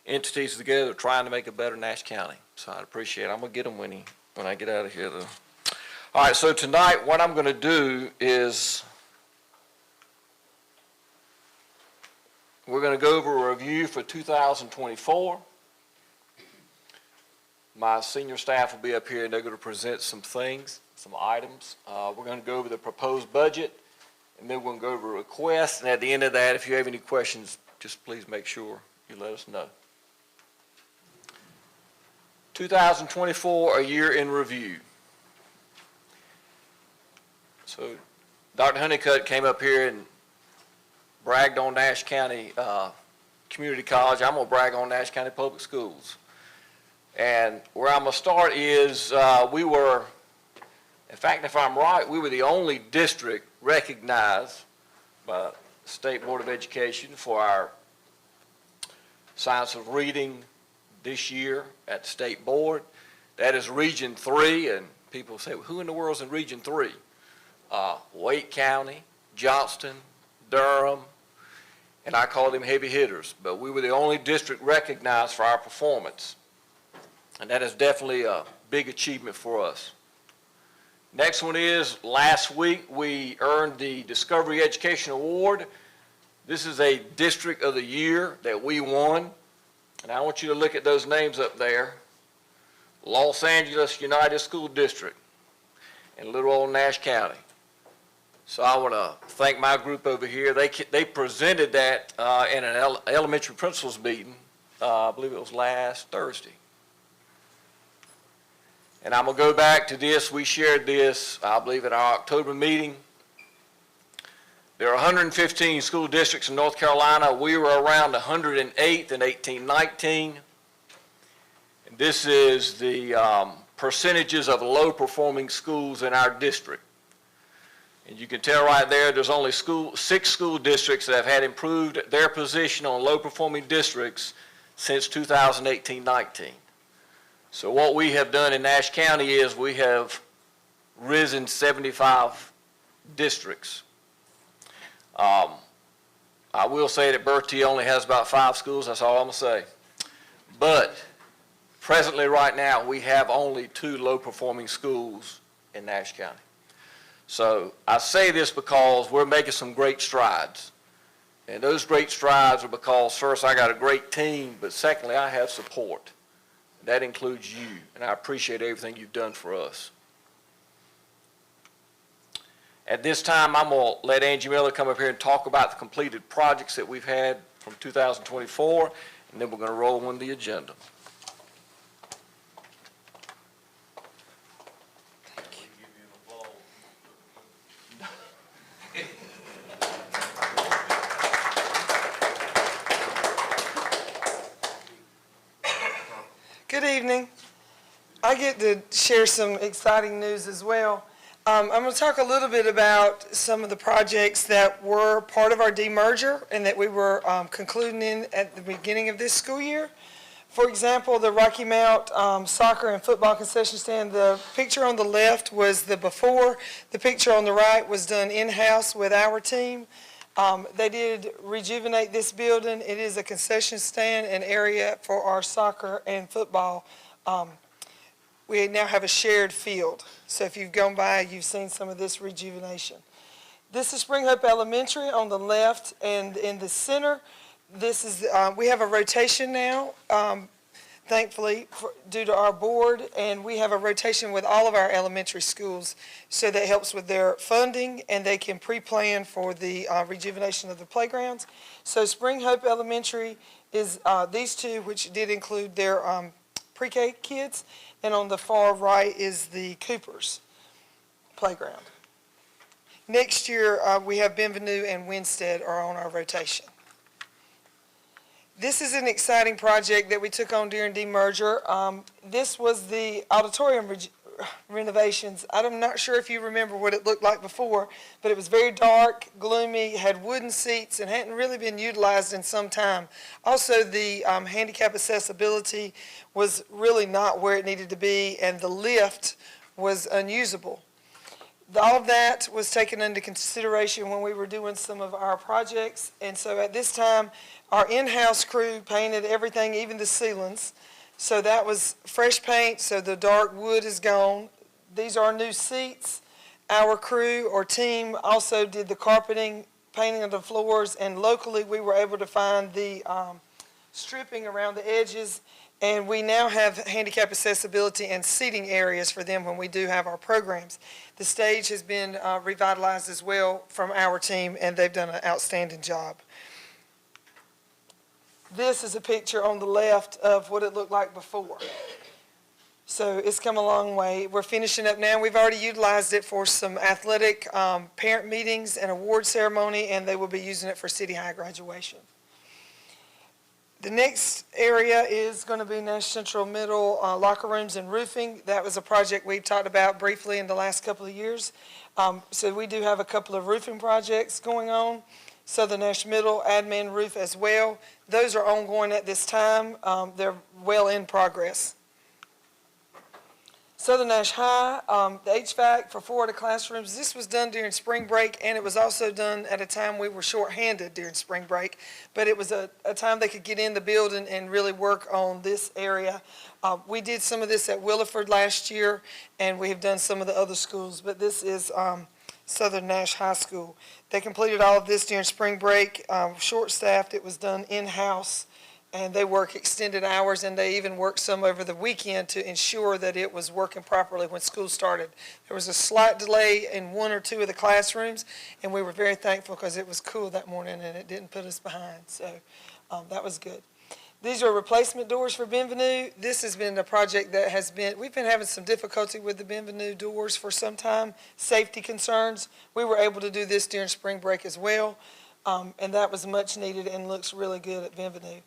Speaker 8: entities together trying to make a better Nash County. So I appreciate it. I'm going to get him when I get out of here, though. All right, so tonight what I'm going to do is we're going to go over a review for 2024. My senior staff will be up here, and they're going to present some things, some items. We're going to go over the proposed budget, and then we're going to go over requests. And at the end of that, if you have any questions, just please make sure you let us know. 2024, a year in review. So Dr. Honeycutt came up here and bragged on Nash County Community College. I'm going to brag on Nash County Public Schools. And where I'm going to start is we were, in fact, if I'm right, we were the only district recognized by the State Board of Education for our Science of Reading this year at the State Board. That is Region 3, and people say, well, who in the world is in Region 3? Wake County, Johnston, Durham, and I call them heavy hitters, but we were the only district recognized for our performance. And that is definitely a big achievement for us. Next one is, last week we earned the Discovery Education Award. This is a District of the Year that we won. And I want you to look at those names up there. Los Angeles United School District and little old Nash County. So I want to thank my group over here. They presented that in an elementary principals meeting, I believe it was last Thursday. And I'm going to go back to this. We shared this, I believe, at our October meeting. There are 115 school districts in North Carolina. We were around 108th in 1819. And this is the percentages of low-performing schools in our district. And you can tell right there, there's only 6 school districts that have had improved their position on low-performing districts since 2018-19. So what we have done in Nash County is we have risen 75 districts. I will say that Bertie only has about 5 schools, that's all I'm going to say. But presently right now, we have only 2 low-performing schools in Nash County. So I say this because we're making some great strides. And those great strides are because, first, I got a great team, but secondly, I have support. That includes you, and I appreciate everything you've done for us. At this time, I'm going to let Angie Miller come up here and talk about the completed projects that we've had from 2024, and then we're going to roll on the agenda.
Speaker 9: Good evening. I get to share some exciting news as well. I'm going to talk a little bit about some of the projects that were part of our demerger and that we were concluding in at the beginning of this school year. For example, the Rocky Mount soccer and football concession stand, the picture on the left was the before. The picture on the right was done in-house with our team. They did rejuvenate this building. It is a concession stand and area for our soccer and football. We now have a shared field. So if you've gone by, you've seen some of this rejuvenation. This is Spring Hope Elementary on the left, and in the center, this is, we have a rotation now, thankfully, due to our board, and we have a rotation with all of our elementary schools. So that helps with their funding, and they can pre-plan for the rejuvenation of the playgrounds. So Spring Hope Elementary is these two, which did include their pre-K kids, and on the far right is the Coopers playground. Next year, we have Bienvenue and Winstead are on our rotation. This is an exciting project that we took on during demerger. This was the auditorium renovations. I'm not sure if you remember what it looked like before, but it was very dark, gloomy, had wooden seats, and hadn't really been utilized in some time. Also, the handicap accessibility was really not where it needed to be, and the lift was unusable. All of that was taken into consideration when we were doing some of our projects, and so at this time, our in-house crew painted everything, even the ceilings. So that was fresh paint, so the dark wood is gone. These are new seats. Our crew or team also did the carpeting, painting of the floors, and locally we were able to find the stripping around the edges, and we now have handicap accessibility and seating areas for them when we do have our programs. The stage has been revitalized as well from our team, and they've done an outstanding job. This is a picture on the left of what it looked like before. So it's come a long way. We're finishing up now. We've already utilized it for some athletic parent meetings and award ceremony, and they will be using it for City High graduation. The next area is going to be Nash Central Middle locker rooms and roofing. That was a project we've talked about briefly in the last couple of years. So we do have a couple of roofing projects going on. Southern Nash Middle admin roof as well. Those are ongoing at this time. They're well in progress. Southern Nash High, the HVAC for 4 of the classrooms, this was done during spring break, and it was also done at a time we were short-handed during spring break, but it was a time they could get in the building and really work on this area. We did some of this at Williford last year, and we have done some of the other schools, but this is Southern Nash High School. They completed all of this during spring break, short-staffed. It was done in-house, and they work extended hours, and they even worked some over the weekend to ensure that it was working properly when school started. There was a slight delay in 1 or 2 of the classrooms, and we were very thankful because it was cool that morning and it didn't put us behind, so that was good. These are replacement doors for Bienvenue. This has been a project that has been, we've been having some difficulty with the Bienvenue doors for some time, safety concerns. We were able to do this during spring break as well, and that was much needed and looks really good at Bienvenue.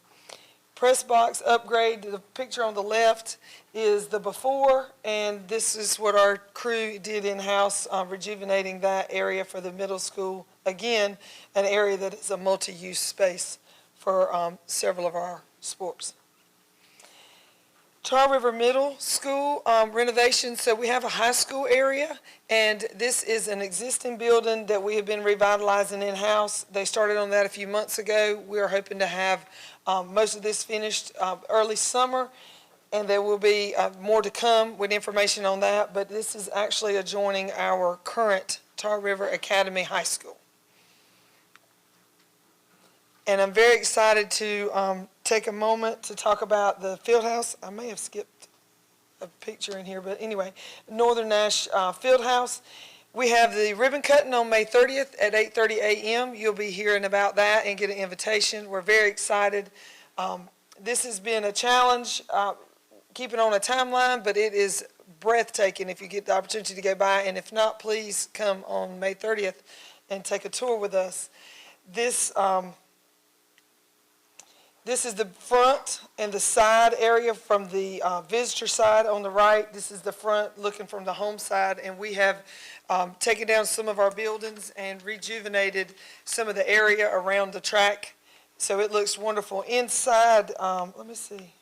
Speaker 9: Press box upgrade, the picture on the left is the before, and this is what our crew did in-house, rejuvenating that area for the middle school. Again, an area that is a multi-use space for several of our sports. Tar River Middle School renovation. So we have a high school area, and this is an existing building that we have been revitalizing in-house. They started on that a few months ago. We are hoping to have most of this finished early summer, and there will be more to come with information on that, but this is actually adjoining our current Tar River Academy High School. And I'm very excited to take a moment to talk about the field house. I may have skipped a picture in here, but anyway, Northern Nash Field House. We have the ribbon cutting on May 30th at 8:30 a.m. You'll be hearing about that and get an invitation. We're very excited. This has been a challenge, keeping on a timeline, but it is breathtaking if you get the opportunity to go by. And if not, please come on May 30th and take a tour with us. This is the front and the side area from the visitor side on the right. This is the front looking from the home side, and we have taken down some of our buildings and rejuvenated some of the area around the track. So it looks wonderful. Inside, let me see.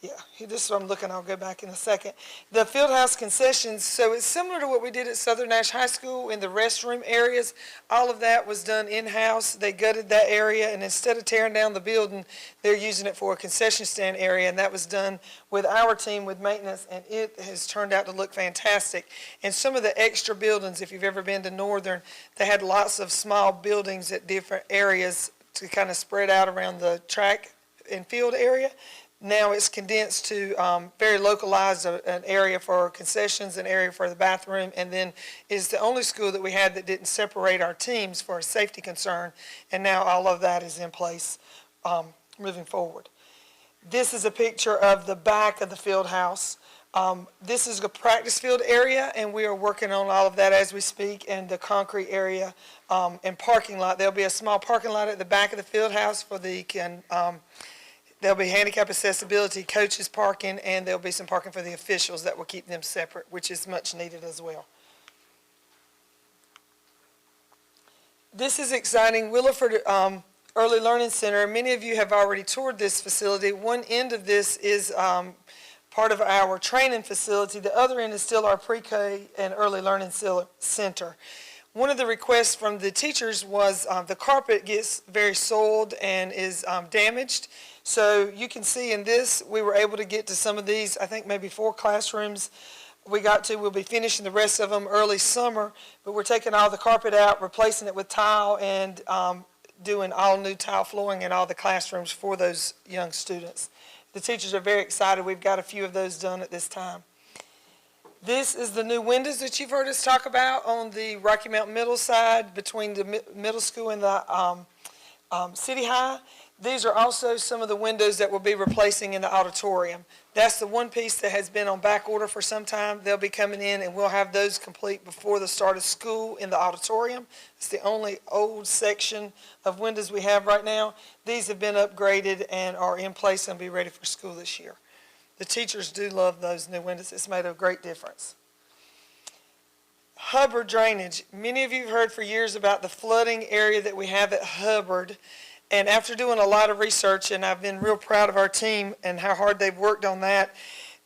Speaker 9: Yeah, this is what I'm looking, I'll go back in a second. The Fieldhouse concessions, so it's similar to what we did at Southern Nash High School in the restroom areas. All of that was done in-house. They gutted that area, and instead of tearing down the building, they're using it for a concession stand area, and that was done with our team with maintenance, and it has turned out to look fantastic. And some of the extra buildings, if you've ever been to Northern, they had lots of small buildings at different areas to kind of spread out around the track and field area. Now it's condensed to very localized, an area for concessions, an area for the bathroom, and then is the only school that we had that didn't separate our teams for a safety concern, and now all of that is in place moving forward. This is a picture of the back of the field house. This is a practice field area, and we are working on all of that as we speak, and the concrete area and parking lot. There'll be a small parking lot at the back of the field house for the there'll be handicap accessibility, coaches parking, and there'll be some parking for the officials that will keep them separate, which is much needed as well. This is exciting. Williford Early Learning Center, many of you have already toured this facility. One end of this is part of our training facility. The other end is still our pre-K and early learning center. One of the requests from the teachers was the carpet gets very soiled and is damaged. So you can see in this, we were able to get to some of these, I think maybe 4 classrooms we got to. We'll be finishing the rest of them early summer, but we're taking all the carpet out, replacing it with tile, and doing all new tile flooring in all the classrooms for those young students. The teachers are very excited. We've got a few of those done at this time. This is the new windows that you've heard us talk about on the Rocky Mountain Middle side between the middle school and the City High. These are also some of the windows that we'll be replacing in the auditorium. That's the one piece that has been on back order for some time. They'll be coming in, and we'll have those complete before the start of school in the auditorium. It's the only old section of windows we have right now. These have been upgraded and are in place and be ready for school this year. The teachers do love those new windows. It's made a great difference. Hubbard drainage. Many of you have heard for years about the flooding area that we have at Hubbard. And after doing a lot of research, and I've been real proud of our team and how hard they've worked on that,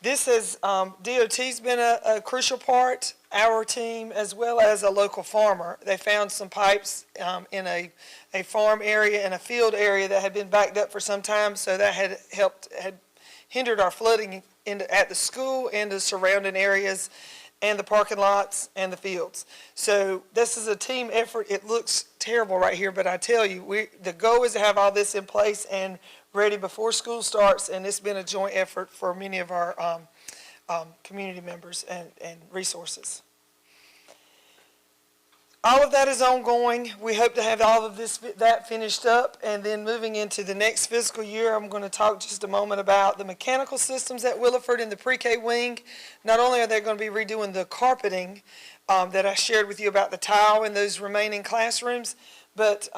Speaker 9: this has, DOT's been a crucial part, our team, as well as a local farmer. They found some pipes in a farm area and a field area that had been backed up for some time, so that had hindered our flooding at the school and the surrounding areas and the parking lots and the fields. So this is a team effort. It looks terrible right here, but I tell you, the goal is to have all this in place and ready before school starts, and it's been a joint effort for many of our community members and resources. All of that is ongoing. We hope to have all of that finished up, and then moving into the next fiscal year, I'm going to talk just a moment about the mechanical systems at Williford in the pre-K wing. Not only are they going to be redoing the carpeting that I shared with you about the tile in those remaining classrooms, but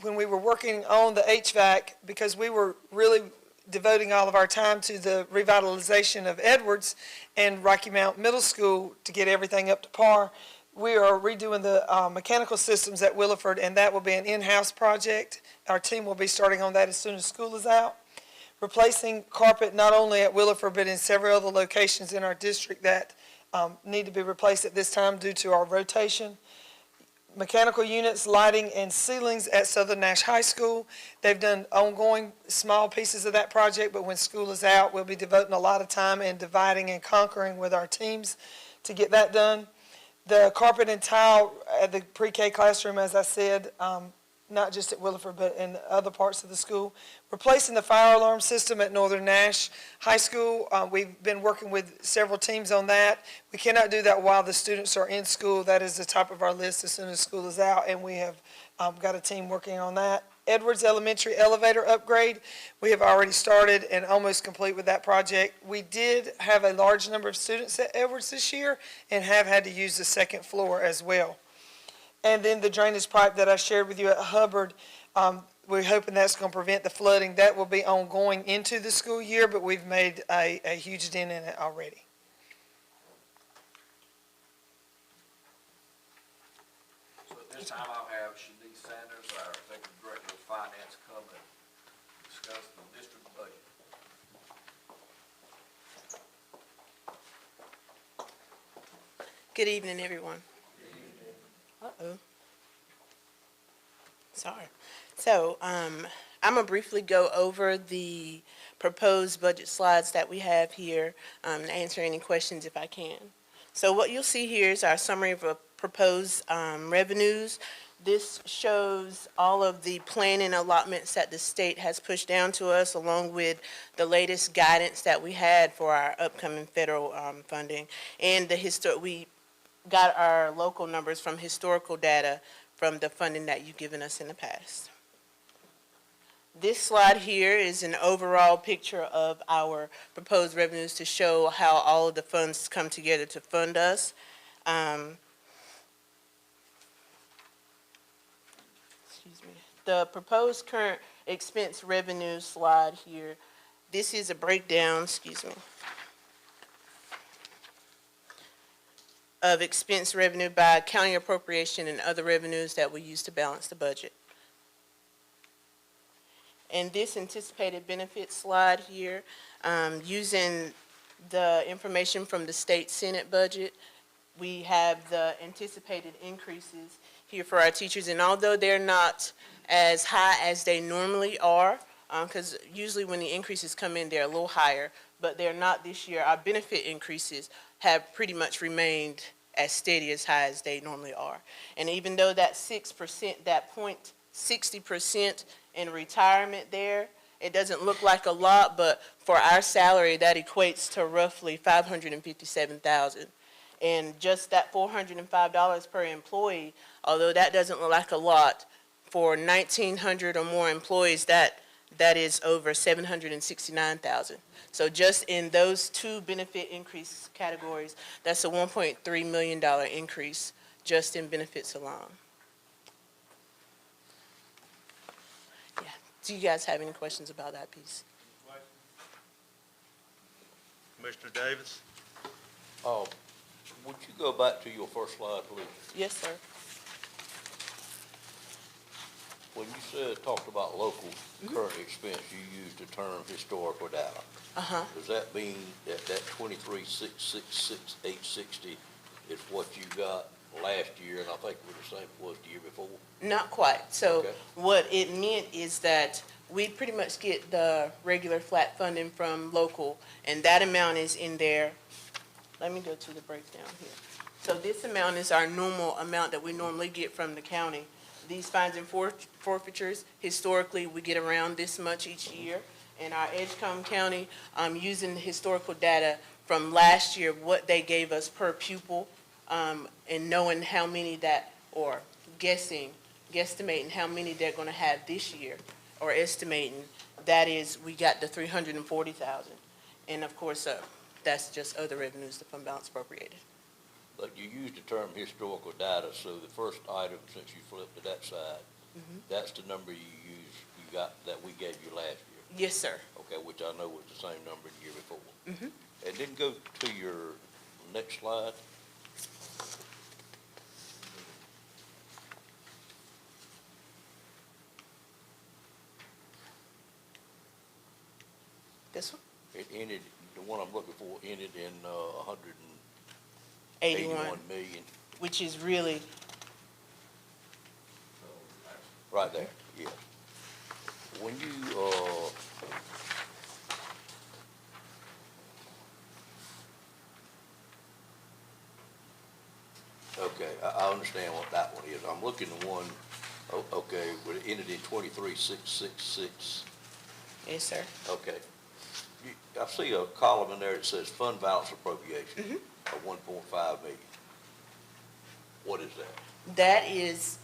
Speaker 9: when we were working on the HVAC, because we were really devoting all of our time to the revitalization of Edwards and Rocky Mount Middle School to get everything up to par, we are redoing the mechanical systems at Williford, and that will be an in-house project. Our team will be starting on that as soon as school is out. Replacing carpet not only at Williford, but in several other locations in our district that need to be replaced at this time due to our rotation. Mechanical units, lighting, and ceilings at Southern Nash High School. They've done ongoing small pieces of that project, but when school is out, we'll be devoting a lot of time and dividing and conquering with our teams to get that done. The carpet and tile at the pre-K classroom, as I said, not just at Williford, but in other parts of the school. Replacing the fire alarm system at Northern Nash High School. We've been working with several teams on that. We cannot do that while the students are in school. That is the top of our list as soon as school is out, and we have got a team working on that. Edwards Elementary elevator upgrade. We have already started and almost complete with that project. We did have a large number of students at Edwards this year and have had to use the second floor as well. And then the drainage pipe that I shared with you at Hubbard, we're hoping that's going to prevent the flooding. That will be ongoing into the school year, but we've made a huge dent in it already.
Speaker 8: So at this time, I'll have Shanice Sanders, our Executive Director of Finance, come and discuss the district budget.
Speaker 10: Good evening, everyone. Uh-oh. Sorry. So, I'm gonna briefly go over the proposed budget slides that we have here, and answer any questions if I can. So what you'll see here is our summary of proposed, revenues. This shows all of the planning allotments that the state has pushed down to us, along with the latest guidance that we had for our upcoming federal, funding. And we got our local numbers from historical data from the funding that you've given us in the past. This slide here is an overall picture of our proposed revenues to show how all of the funds come together to fund us. Excuse me. The proposed current expense revenue slide here, this is a breakdown, excuse me, of expense revenue by county appropriation and other revenues that we use to balance the budget. And this anticipated benefits slide here, using the information from the state Senate budget, we have the anticipated increases here for our teachers. And although they're not as high as they normally are, because usually when the increases come in, they're a little higher, but they're not this year. Our benefit increases have pretty much remained as steady as high as they normally are. And even though that 6%, that 0.60% in retirement there, it doesn't look like a lot, but for our salary, that equates to roughly $557,000. And just that $405 per employee, although that doesn't look like a lot, for 1,900 or more employees, that is over $769,000. So just in those two benefit increase categories, that's a $1.3 million increase just in benefits alone. Yeah. Do you guys have any questions about that piece?
Speaker 1: Commissioner Davis?
Speaker 7: Would you go back to your first slide, please?
Speaker 10: Yes, sir.
Speaker 7: When you talked about local current expense, you used the term historical data.
Speaker 10: Uh-huh.
Speaker 7: Does that mean that 23,666,860 is what you got last year, and I think it was the same as the year before?
Speaker 10: Not quite. So
Speaker 7: Okay.
Speaker 10: what it meant is that we pretty much get the regular flat funding from local, and that amount is in there. Let me go to the breakdown here. So this amount is our normal amount that we normally get from the county. These fines and forfeitures, historically, we get around this much each year. In our Edgecombe County, using the historical data from last year, what they gave us per pupil, and knowing how many or guesstimating how many they're gonna have this year, or estimating, that is, we got the 340,000. And of course, that's just other revenues, the fund balance appropriated.
Speaker 7: But you used the term historical data, so the first item, since you flipped to that side, that's the number you got that we gave you last year.
Speaker 10: Yes, sir.
Speaker 7: Okay, which I know was the same number the year before. And then go to your next slide.
Speaker 10: This one?
Speaker 7: It ended, the one I'm looking for ended in
Speaker 10: 81,
Speaker 7: 181 million,
Speaker 10: which is really,
Speaker 7: right there, yes. When you, okay, I understand what that one is. I'm looking at one, okay, but it ended in 23,666.
Speaker 10: yes, sir.
Speaker 7: Okay. I see a column in there that says fund balance appropriation of 1.5 million. What is that?
Speaker 10: That is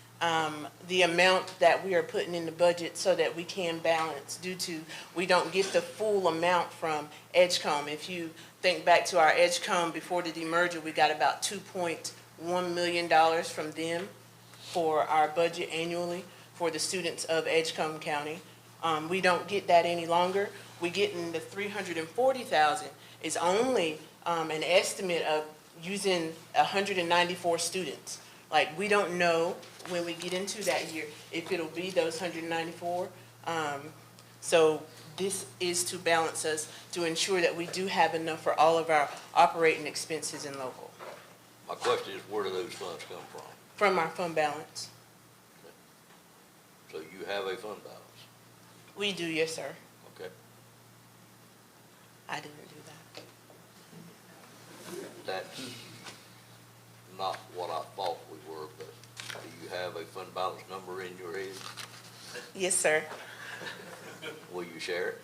Speaker 10: the amount that we are putting in the budget so that we can balance, due to we don't get the full amount from Edgecombe. If you think back to our Edgecombe before the demerger, we got about $2.1 million from them for our budget annually for the students of Edgecombe County. We don't get that any longer. We get in the 340,000 is only an estimate of using 194 students. Like, we don't know when we get into that year if it'll be those 194. So this is to balance us, to ensure that we do have enough for all of our operating expenses in local.
Speaker 7: My question is, where do those funds come from?
Speaker 10: from our fund balance.
Speaker 7: So you have a fund balance,
Speaker 10: We do, yes, sir.
Speaker 7: okay?
Speaker 10: I didn't do that.
Speaker 7: That's not what I thought we were, but do you have a fund balance number in your head?
Speaker 10: Yes, sir.
Speaker 7: Will you share it?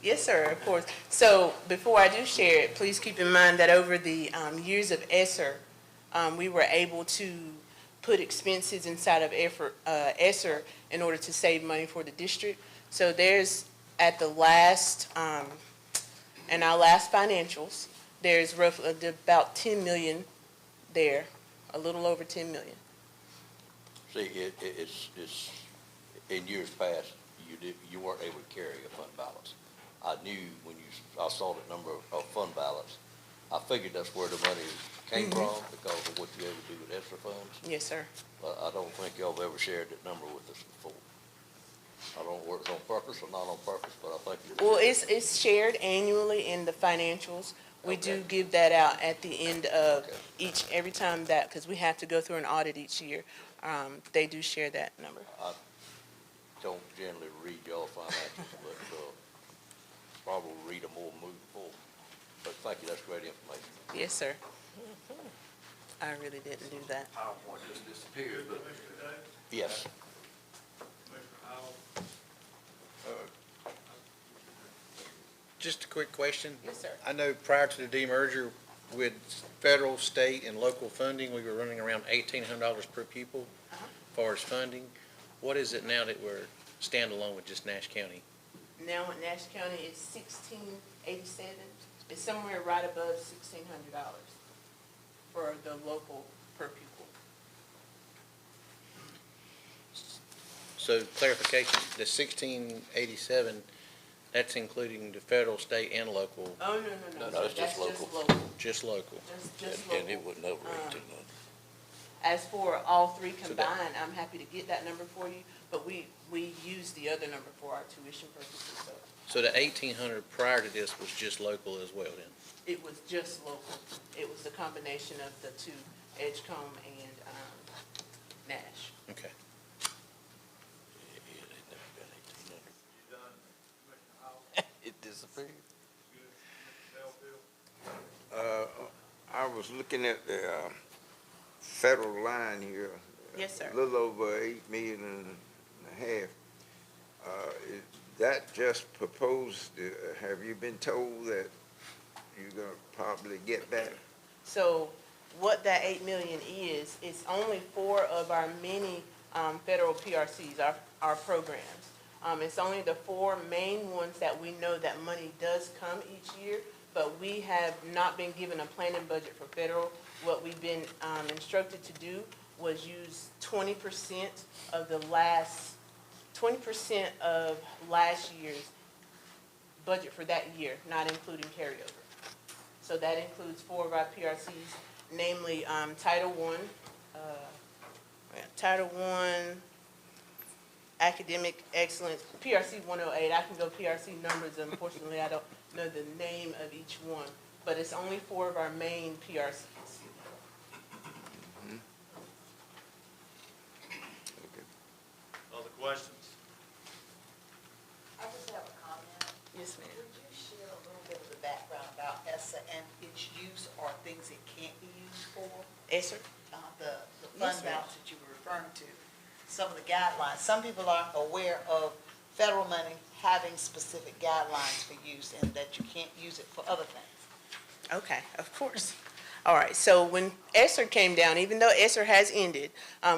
Speaker 10: Yes, sir, of course. So before I do share it, please keep in mind that over the years of ESSER, we were able to put expenses inside of ESSER in order to save money for the district. So there's, at the last, in our last financials, there's roughly about 10 million there, a little over 10 million.
Speaker 7: See, it's, in years past, you weren't able to carry a fund balance. I knew I saw the number of fund balance, I figured that's where the money came from because of what you able to do with extra funds.
Speaker 10: Yes, sir.
Speaker 7: But I don't think y'all have ever shared that number with us before. I don't know whether it's on purpose or not on purpose, but I think you.
Speaker 10: Well, it's shared annually in the financials. We do
Speaker 7: Okay.
Speaker 10: give that out at the end of
Speaker 7: Okay.
Speaker 10: every time that, because we have to go through an audit each year. They do share that number.
Speaker 7: I don't generally read y'all financials, but, probably read them more moving forward. But thank you, that's great information.
Speaker 10: Yes, sir. I really didn't do that.
Speaker 8: PowerPoint just disappeared, but.
Speaker 7: Yes.
Speaker 11: Just a quick question.
Speaker 10: Yes, sir.
Speaker 11: I know prior to the demerger, with federal, state, and local funding, we were running around $1,800 per pupil as far as funding. What is it now that we're standalone with just Nash County?
Speaker 10: Now in Nash County, it's $1,687. It's somewhere right above $1,600 for the local per pupil.
Speaker 11: So clarification, the 1687, that's including the federal, state, and local,
Speaker 10: Oh, no.
Speaker 7: No, it's
Speaker 10: That's
Speaker 7: just local.
Speaker 11: just local?
Speaker 10: Just local.
Speaker 7: And it wasn't over 1,800.
Speaker 10: As for all three combined, I'm happy to get that number for you, but we use the other number for our tuition purposes, so
Speaker 11: So the 1,800 prior to this was just local as well then?
Speaker 10: it was just local. It was the combination of the two, Edgecombe and Nash.
Speaker 11: Okay.
Speaker 7: Yeah, they never got 1,800.
Speaker 8: It disappeared.
Speaker 6: I was looking at the federal line here.
Speaker 10: Yes, sir.
Speaker 6: A little over 8 million and a half. Is that just proposed? Have you been told that you're gonna probably get that?
Speaker 10: So what that 8 million is, it's only 4 of our many federal PRCs, our programs. It's only the 4 main ones that we know that money does come each year, but we have not been given a planning budget for federal. What we've been instructed to do was use 20% of last year's budget for that year, not including carryover. So that includes 4 of our PRCs, namely Title I, Academic Excellence, PRC 108. I can go PRC numbers, unfortunately, I don't know the name of each one, but it's only 4 of our main PRCs.
Speaker 1: Other questions?
Speaker 12: I just have a comment.
Speaker 10: Yes, ma'am.
Speaker 12: Would you share a little bit of the background about ESSA and its use or things it can't be used for?
Speaker 10: Yes, sir.
Speaker 12: The
Speaker 10: Yes,
Speaker 12: fund
Speaker 10: ma'am.
Speaker 12: balance that you were referring to, some of the guidelines. Some people aren't aware of federal money having specific guidelines for use and that you can't use it for other things.
Speaker 10: Okay, of course. All right, so when ESSER came down, even though ESSER has ended,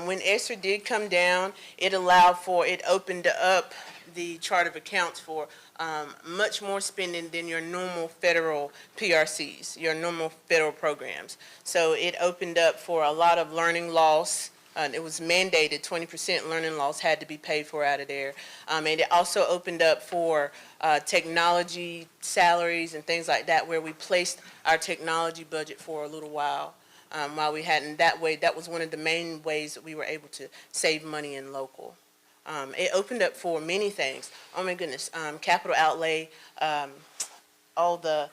Speaker 10: when ESSER did come down, it opened up the chart of accounts for much more spending than your normal federal PRCs, your normal federal programs. So it opened up for a lot of learning loss. It was mandated 20% learning loss had to be paid for out of there. And it also opened up for technology salaries and things like that, where we placed our technology budget for a little while we hadn't. That way, that was one of the main ways that we were able to save money in local. It opened up for many things. Oh my goodness, capital outlay, all the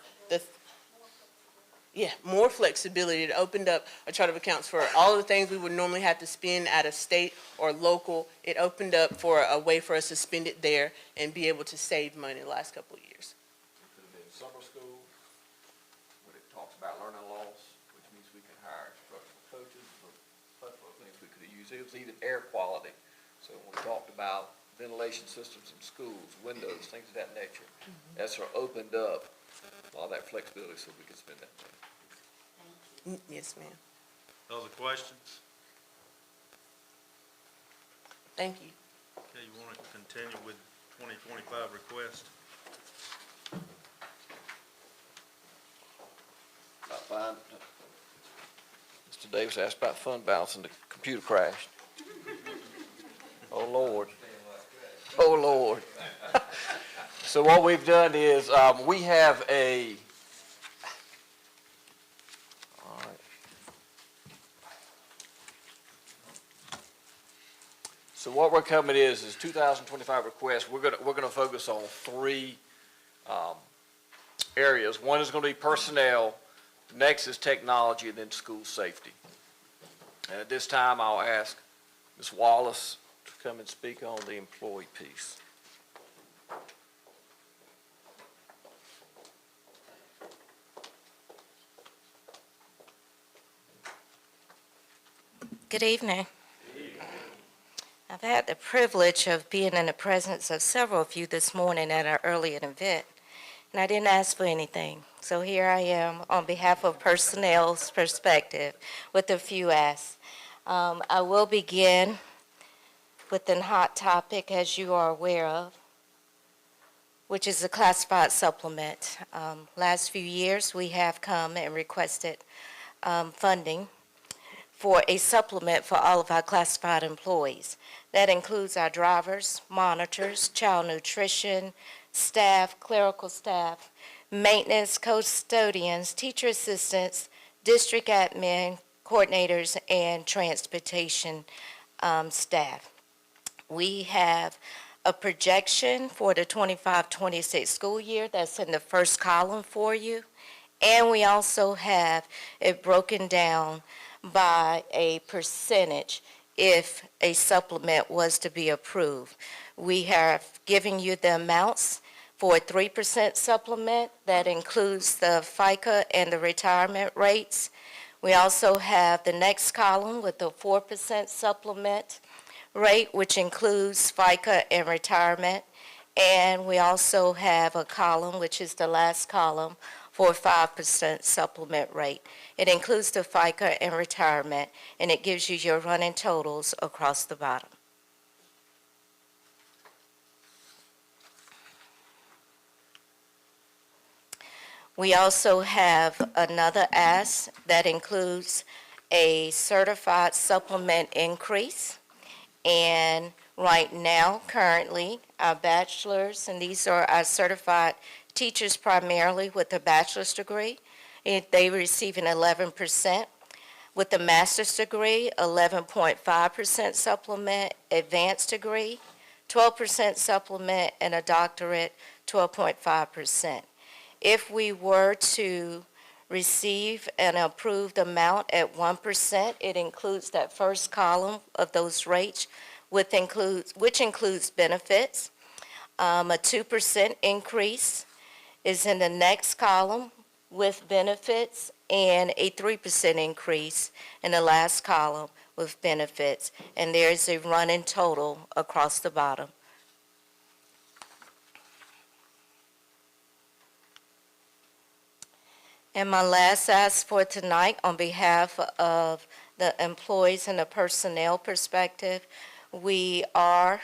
Speaker 10: Yeah, more flexibility. It opened up a chart of accounts for all of the things we would normally have to spend at a state or local. It opened up for a way for us to spend it there and be able to save money the last couple of years.
Speaker 8: It could have been summer school, but it talks about learning loss, which means we can hire instructional coaches, but a bunch of things we could have used. It was even air quality. So when we talked about ventilation systems in schools, windows, things of that nature, that sort of opened up a lot of that flexibility so we could spend that money.
Speaker 10: Yes, ma'am.
Speaker 1: Other questions?
Speaker 10: Thank you.
Speaker 1: Okay, you want to continue with 2025 request?
Speaker 8: Fine. Mr. Davis asked about fund balance and the computer crashed. Oh, Lord. Oh, Lord. So what we've done is, we have a, all right. So what we're coming is 2025 request. We're gonna focus on three, areas. One is gonna be personnel, the next is technology, and then school safety. And at this time, I'll ask Ms. Wallace to come and speak on the employee piece.
Speaker 13: Good evening. I've had the privilege of being in the presence of several of you this morning at our earlier event, and I didn't ask for anything. So here I am on behalf of personnel's perspective with a few asks. I will begin with a hot topic, as you are aware of, which is the classified supplement. Last few years, we have come and requested funding for a supplement for all of our classified employees. That includes our drivers, monitors, child nutrition, staff, clerical staff, maintenance, custodians, teacher assistants, district admin, coordinators, and transportation staff. We have a projection for the 25-26 school year that's in the first column for you. And we also have it broken down by a percentage if a supplement was to be approved. We have given you the amounts for a 3% supplement that includes the FICA and the retirement rates. We also have the next column with the 4% supplement rate, which includes FICA and retirement. And we also have a column, which is the last column, for a 5% supplement rate. It includes the FICA and retirement, and it gives you your running totals across the bottom. We also have another ask that includes a certified supplement increase. And right now, currently, our bachelors, and these are our certified teachers primarily with a bachelor's degree, they receive an 11%. With a master's degree, 11.5% supplement, advanced degree, 12% supplement, and a doctorate, 12.5%. If we were to receive an approved amount at 1%, it includes that first column of those rates, which includes benefits. A 2% increase is in the next column with benefits, and a 3% increase in the last column with benefits. And there's a running total across the bottom. And my last ask for tonight, on behalf of the employees and the personnel perspective, we are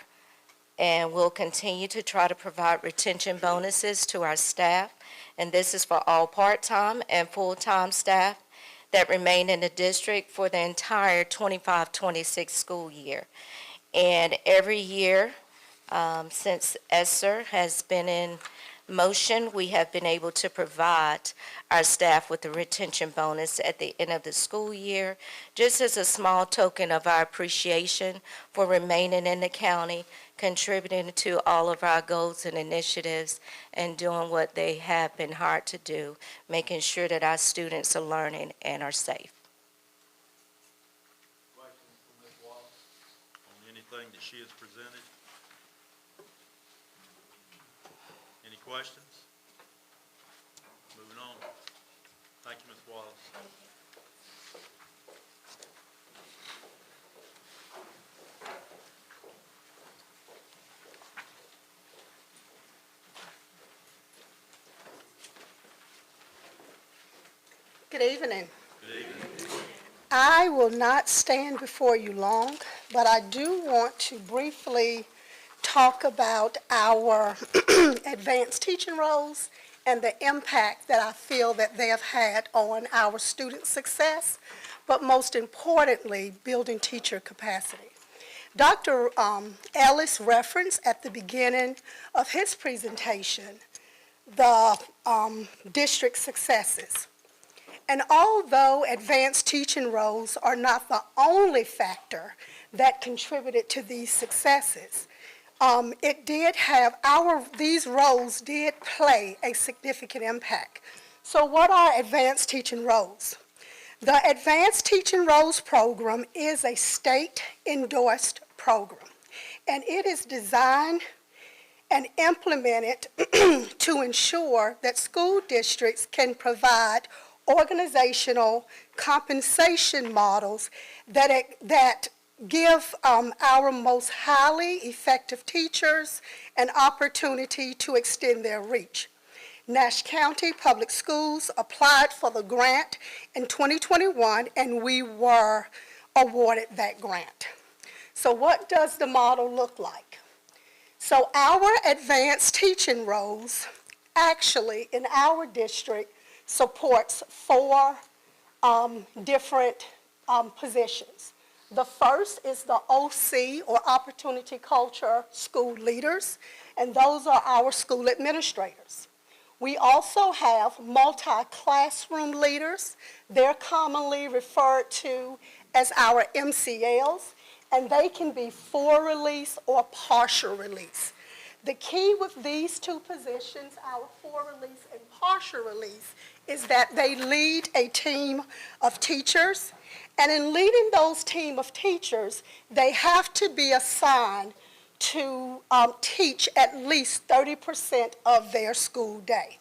Speaker 13: and will continue to try to provide retention bonuses to our staff. And this is for all part-time and full-time staff that remain in the district for the entire 25-26 school year. And every year since ESSER has been in motion, we have been able to provide our staff with a retention bonus at the end of the school year, just as a small token of our appreciation for remaining in the county, contributing to all of our goals and initiatives, and doing what they have been hard to do, making sure that our students are learning and are safe.
Speaker 1: Questions for Ms. Wallace on anything that she has presented? Any questions? Moving on. Thank you, Ms. Wallace.
Speaker 14: Good evening.
Speaker 1: Good evening.
Speaker 14: I will not stand before you long, but I do want to briefly talk about our advanced teaching roles and the impact that I feel that they have had on our student success, but most importantly, building teacher capacity. Dr. Ellis referenced at the beginning of his presentation the district successes. And although advanced teaching roles are not the only factor that contributed to these successes, these roles did play a significant impact. So what are advanced teaching roles? The Advanced Teaching Roles program is a state-endorsed program, and it is designed and implemented to ensure that school districts can provide organizational compensation models that give our most highly effective teachers an opportunity to extend their reach. Nash County Public Schools applied for the grant in 2021, and we were awarded that grant. So what does the model look like? So our advanced teaching roles actually in our district supports 4 different positions. The first is the OC, or Opportunity Culture School Leaders, and those are our school administrators. We also have multi-classroom leaders. They're commonly referred to as our MCLs, and they can be full release or partial release. The key with these 2 positions, our full release and partial release, is that they lead a team of teachers, and in leading those team of teachers, they have to be assigned to teach at least 30% of their school day.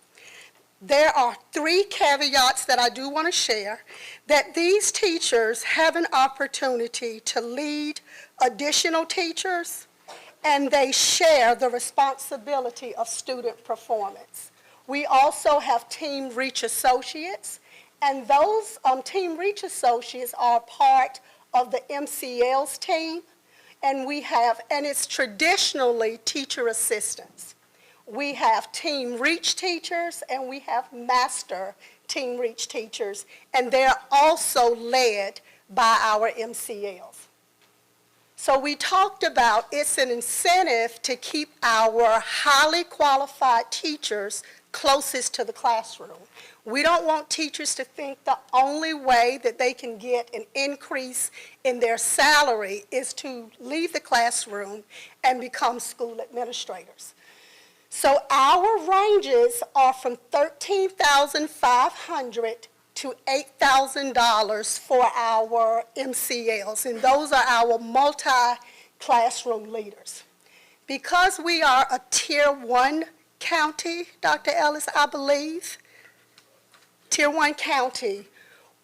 Speaker 14: There are 3 caveats that I do want to share, that these teachers have an opportunity to lead additional teachers, and they share the responsibility of student performance. We also have Team Reach Associates, and those Team Reach Associates are part of the MCL's team, and it's traditionally teacher assistants. We have Team Reach teachers, and we have Master Team Reach teachers, and they're also led by our MCLs. So we talked about it's an incentive to keep our highly qualified teachers closest to the classroom. We don't want teachers to think the only way that they can get an increase in their salary is to leave the classroom and become school administrators. So our ranges are from $13,500 to $8,000 for our MCLs, and those are our multi-classroom leaders. Because we are a Tier 1 county, Dr. Ellis, I believe, Tier 1 county,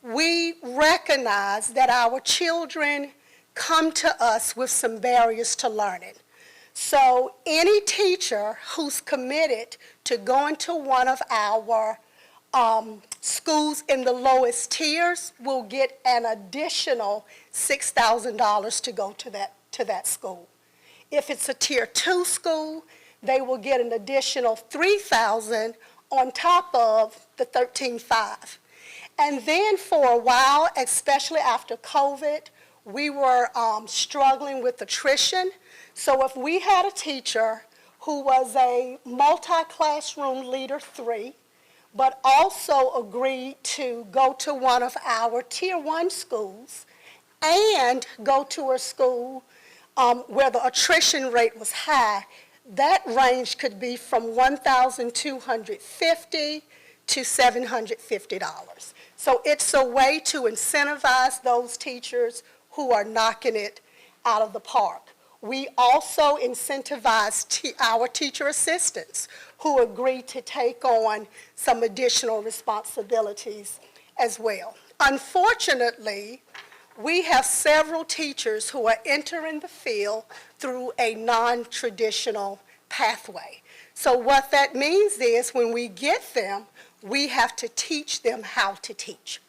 Speaker 14: we recognize that our children come to us with some barriers to learning. So any teacher who's committed to going to one of our schools in the lowest tiers will get an additional $6,000 to go to that school. If it's a Tier 2 school, they will get an additional $3,000 on top of the $13,500. And then for a while, especially after COVID, we were struggling with attrition. So if we had a teacher who was a multi-classroom leader 3, but also agreed to go to one of our Tier 1 schools and go to a school where the attrition rate was high. That range could be from $1,250 to $750. So it's a way to incentivize those teachers who are knocking it out of the park. We also incentivize our teacher assistants who agree to take on some additional responsibilities as well. Unfortunately, we have several teachers who are entering the field through a non-traditional pathway. So what that means is when we get them, we have to teach them how to teach.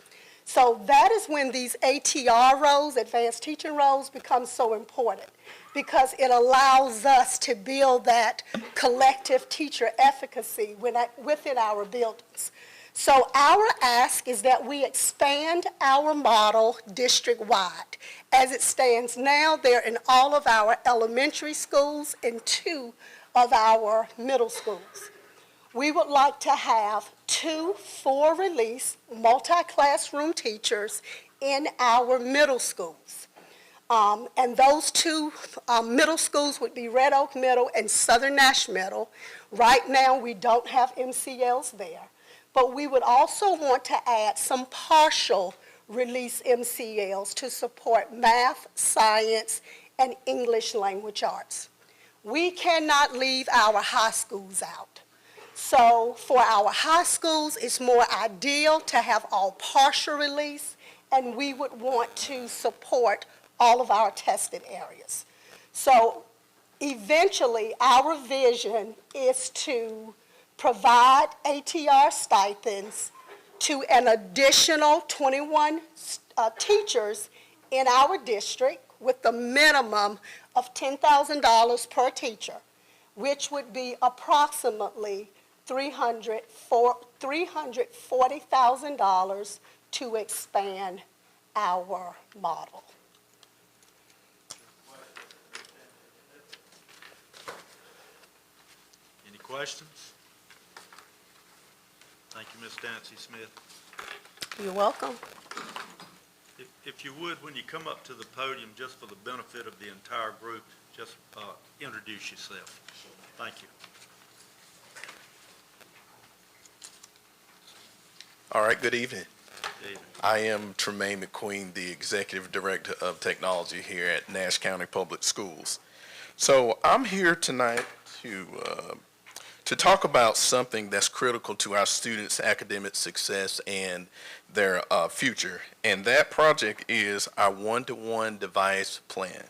Speaker 14: So that is when these ATR roles, advanced teaching roles, become so important, because it allows us to build that collective teacher efficacy within our buildings. So our ask is that we expand our model district-wide. As it stands now, they're in all of our elementary schools and 2 of our middle schools. We would like to have 2 full-release multi-classroom teachers in our middle schools. And those 2 middle schools would be Red Oak Middle and Southern Nash Middle. Right now, we don't have MCLs there. But we would also want to add some partial release MCLs to support math, science, and English language arts. We cannot leave our high schools out. So for our high schools, it's more ideal to have all partial release, and we would want to support all of our tested areas. So eventually, our vision is to provide ATR stipends to an additional 21 teachers in our district with the minimum of $10,000 per teacher, which would be approximately $340,000 to expand our model.
Speaker 1: Any questions? Thank you, Ms. Nancy Smith.
Speaker 14: You're welcome.
Speaker 1: If you would, when you come up to the podium, just for the benefit of the entire group, just introduce yourself. Thank you.
Speaker 15: All right, good evening.
Speaker 1: Good evening.
Speaker 15: I am Tremaine McQueen, the Executive Director of Technology here at Nash County Public Schools. So I'm here tonight to talk about something that's critical to our students' academic success and their future, and that project is our one-to-one device plan.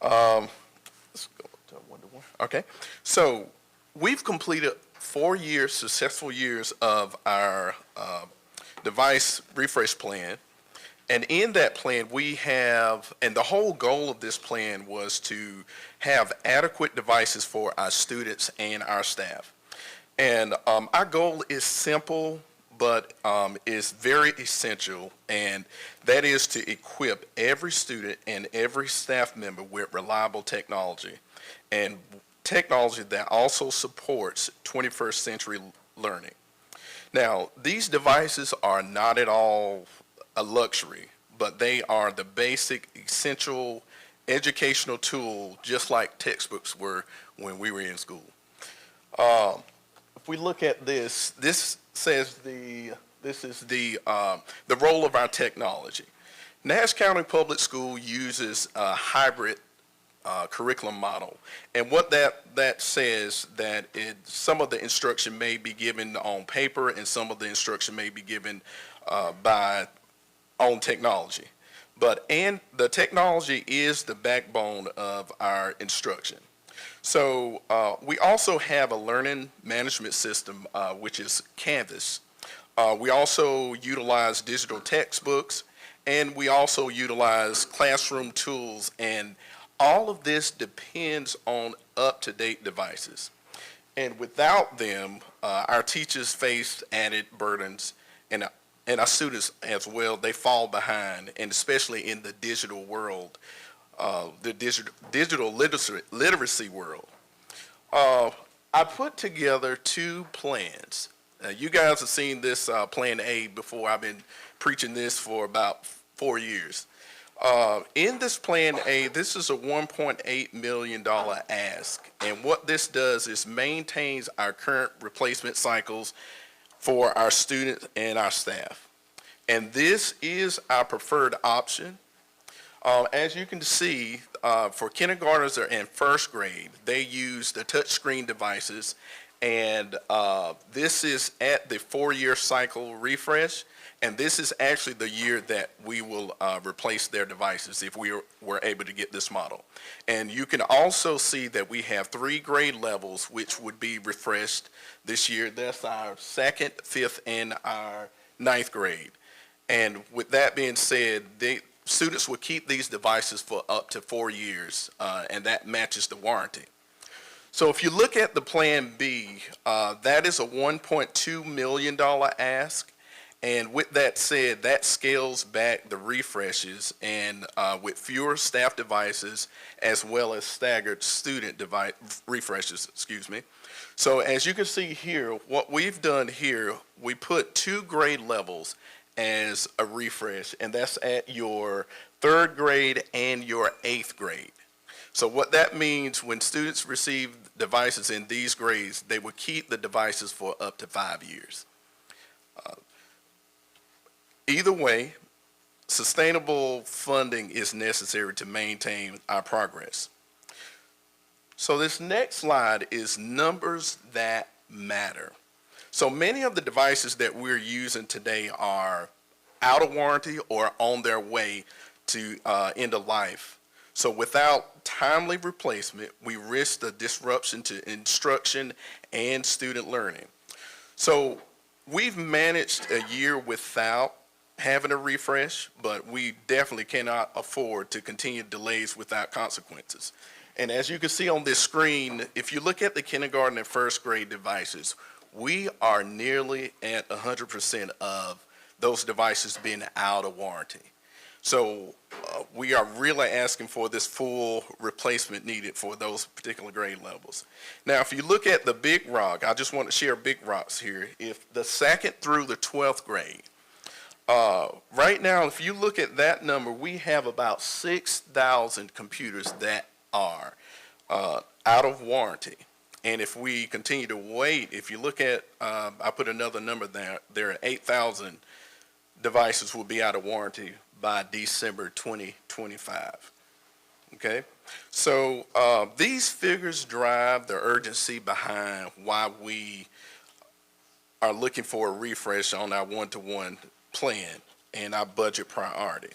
Speaker 15: Let's go to one-to-one. Okay, so we've completed 4 years, successful years of our device refresh plan. And in that plan, we have, and the whole goal of this plan was to have adequate devices for our students and our staff. And our goal is simple, but is very essential, and that is to equip every student and every staff member with reliable technology, and technology that also supports 21st century learning. Now, these devices are not at all a luxury, but they are the basic, essential educational tool, just like textbooks were when we were in school. If we look at this, this says this is the role of our technology. Nash County Public School uses a hybrid curriculum model, and what that says that some of the instruction may be given on paper and some of the instruction may be given on technology. And the technology is the backbone of our instruction. So we also have a learning management system, which is Canvas. We also utilize digital textbooks, and we also utilize classroom tools, and all of this depends on up-to-date devices. And without them, our teachers face added burdens, and our students as well, they fall behind, and especially in the digital world, the digital literacy world. I put together two plans. You guys have seen this Plan A before. I've been preaching this for about 4 years. In this Plan A, this is a $1.8 million ask. And what this does is maintains our current replacement cycles for our students and our staff. And this is our preferred option. As you can see, for kindergartners and first grade, they use the touchscreen devices, and this is at the 4-year cycle refresh, and this is actually the year that we will replace their devices if we were able to get this model. And you can also see that we have 3 grade levels which would be refreshed this year. That's our 2nd, 5th, and our 9th grade. And with that being said, students will keep these devices for up to 4 years, and that matches the warranty. So if you look at the Plan B, that is a $1.2 million ask. And with that said, that scales back the refreshes and with fewer staff devices as well as staggered student device refreshes, excuse me. So as you can see here, what we've done here, we put 2 grade levels as a refresh, and that's at your 3rd grade and your 8th grade. So what that means, when students receive devices in these grades, they will keep the devices for up to 5 years. Either way, sustainable funding is necessary to maintain our progress. So this next slide is numbers that matter. So many of the devices that we're using today are out of warranty or on their way to end of life. So without timely replacement, we risk the disruption to instruction and student learning. So we've managed a year without having a refresh, but we definitely cannot afford to continue delays without consequences. And as you can see on this screen, if you look at the kindergarten and first grade devices, we are nearly at 100% of those devices being out of warranty. So we are really asking for this full replacement needed for those particular grade levels. Now, if you look at the Big Rock, I just want to share Big Rocks here. If the 2nd through the 12th grade, right now, if you look at that number, we have about 6,000 computers that are out of warranty. And if we continue to wait, if you look at, I put another number there are 8,000 devices will be out of warranty by December 2025. Okay? So these figures drive the urgency behind why we are looking for a refresh on our one-to-one plan and our budget priority.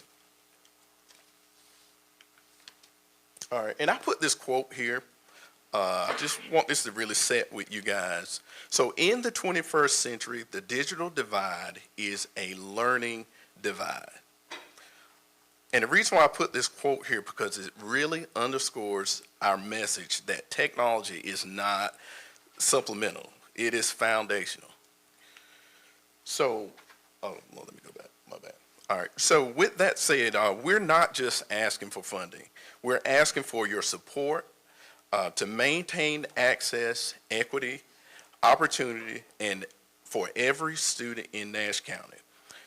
Speaker 15: All right, and I put this quote here. I just want this to really set with you guys. So in the 21st century, the digital divide is a learning divide. And the reason why I put this quote here, because it really underscores our message that technology is not supplemental. It is foundational. So, oh, well, let me go back, my bad. All right, so with that said, we're not just asking for funding. We're asking for your support to maintain access, equity, opportunity, and for every student in Nash County.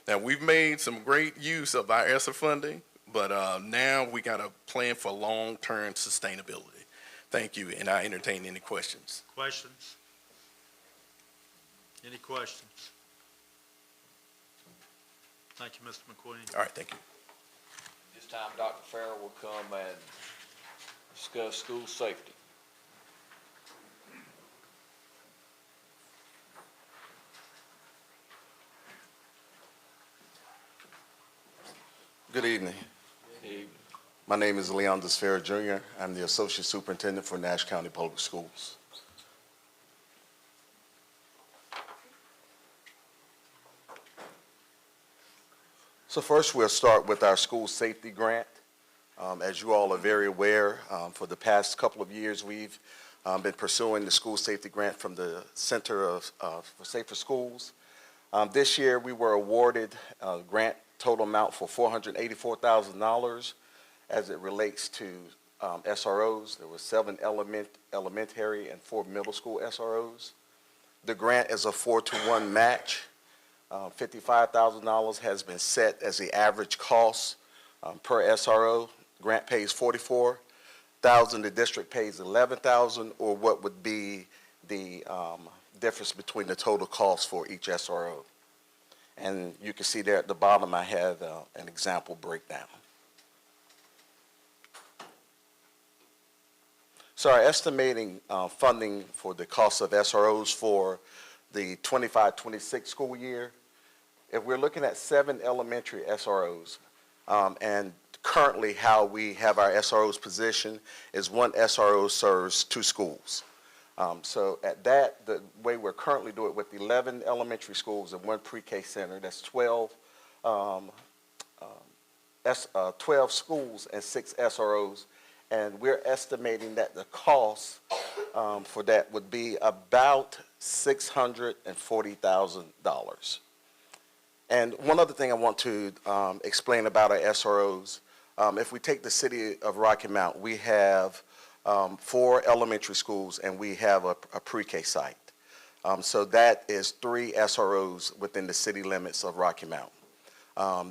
Speaker 15: Now, we've made some great use of our ESSER funding, but now we got to plan for long-term sustainability. Thank you, and I entertain any questions.
Speaker 1: Questions? Any questions? Thank you, Mr. McQueen.
Speaker 15: All right, thank you.
Speaker 8: This time, Dr. Farrell will come and discuss school safety.
Speaker 16: Good evening. My name is Leon Desfair Jr. I'm the Associate Superintendent for Nash County Public Schools. So first, we'll start with our school safety grant. As you all are very aware, for the past couple of years, we've been pursuing the school safety grant from the Center for Safer Schools. This year, we were awarded a grant total amount for $484,000 as it relates to SROs. There were 7 elementary and 4 middle school SROs. The grant is a 4-to-1 match. $55,000 has been set as the average cost per SRO. Grant pays $44,000. The district pays $11,000, or what would be the difference between the total cost for each SRO. And you can see there at the bottom, I have an example breakdown. So our estimating funding for the cost of SROs for the 25-26 school year, if we're looking at 7 elementary SROs, and currently how we have our SROs positioned is 1 SRO serves 2 schools. So at that, the way we're currently doing it with 11 elementary schools and 1 pre-K center, that's 12 schools and 6 SROs. And we're estimating that the cost for that would be about $640,000. And one other thing I want to explain about our SROs, if we take the city of Rocky Mount, we have 4 elementary schools and we have a pre-K site. So that is 3 SROs within the city limits of Rocky Mount.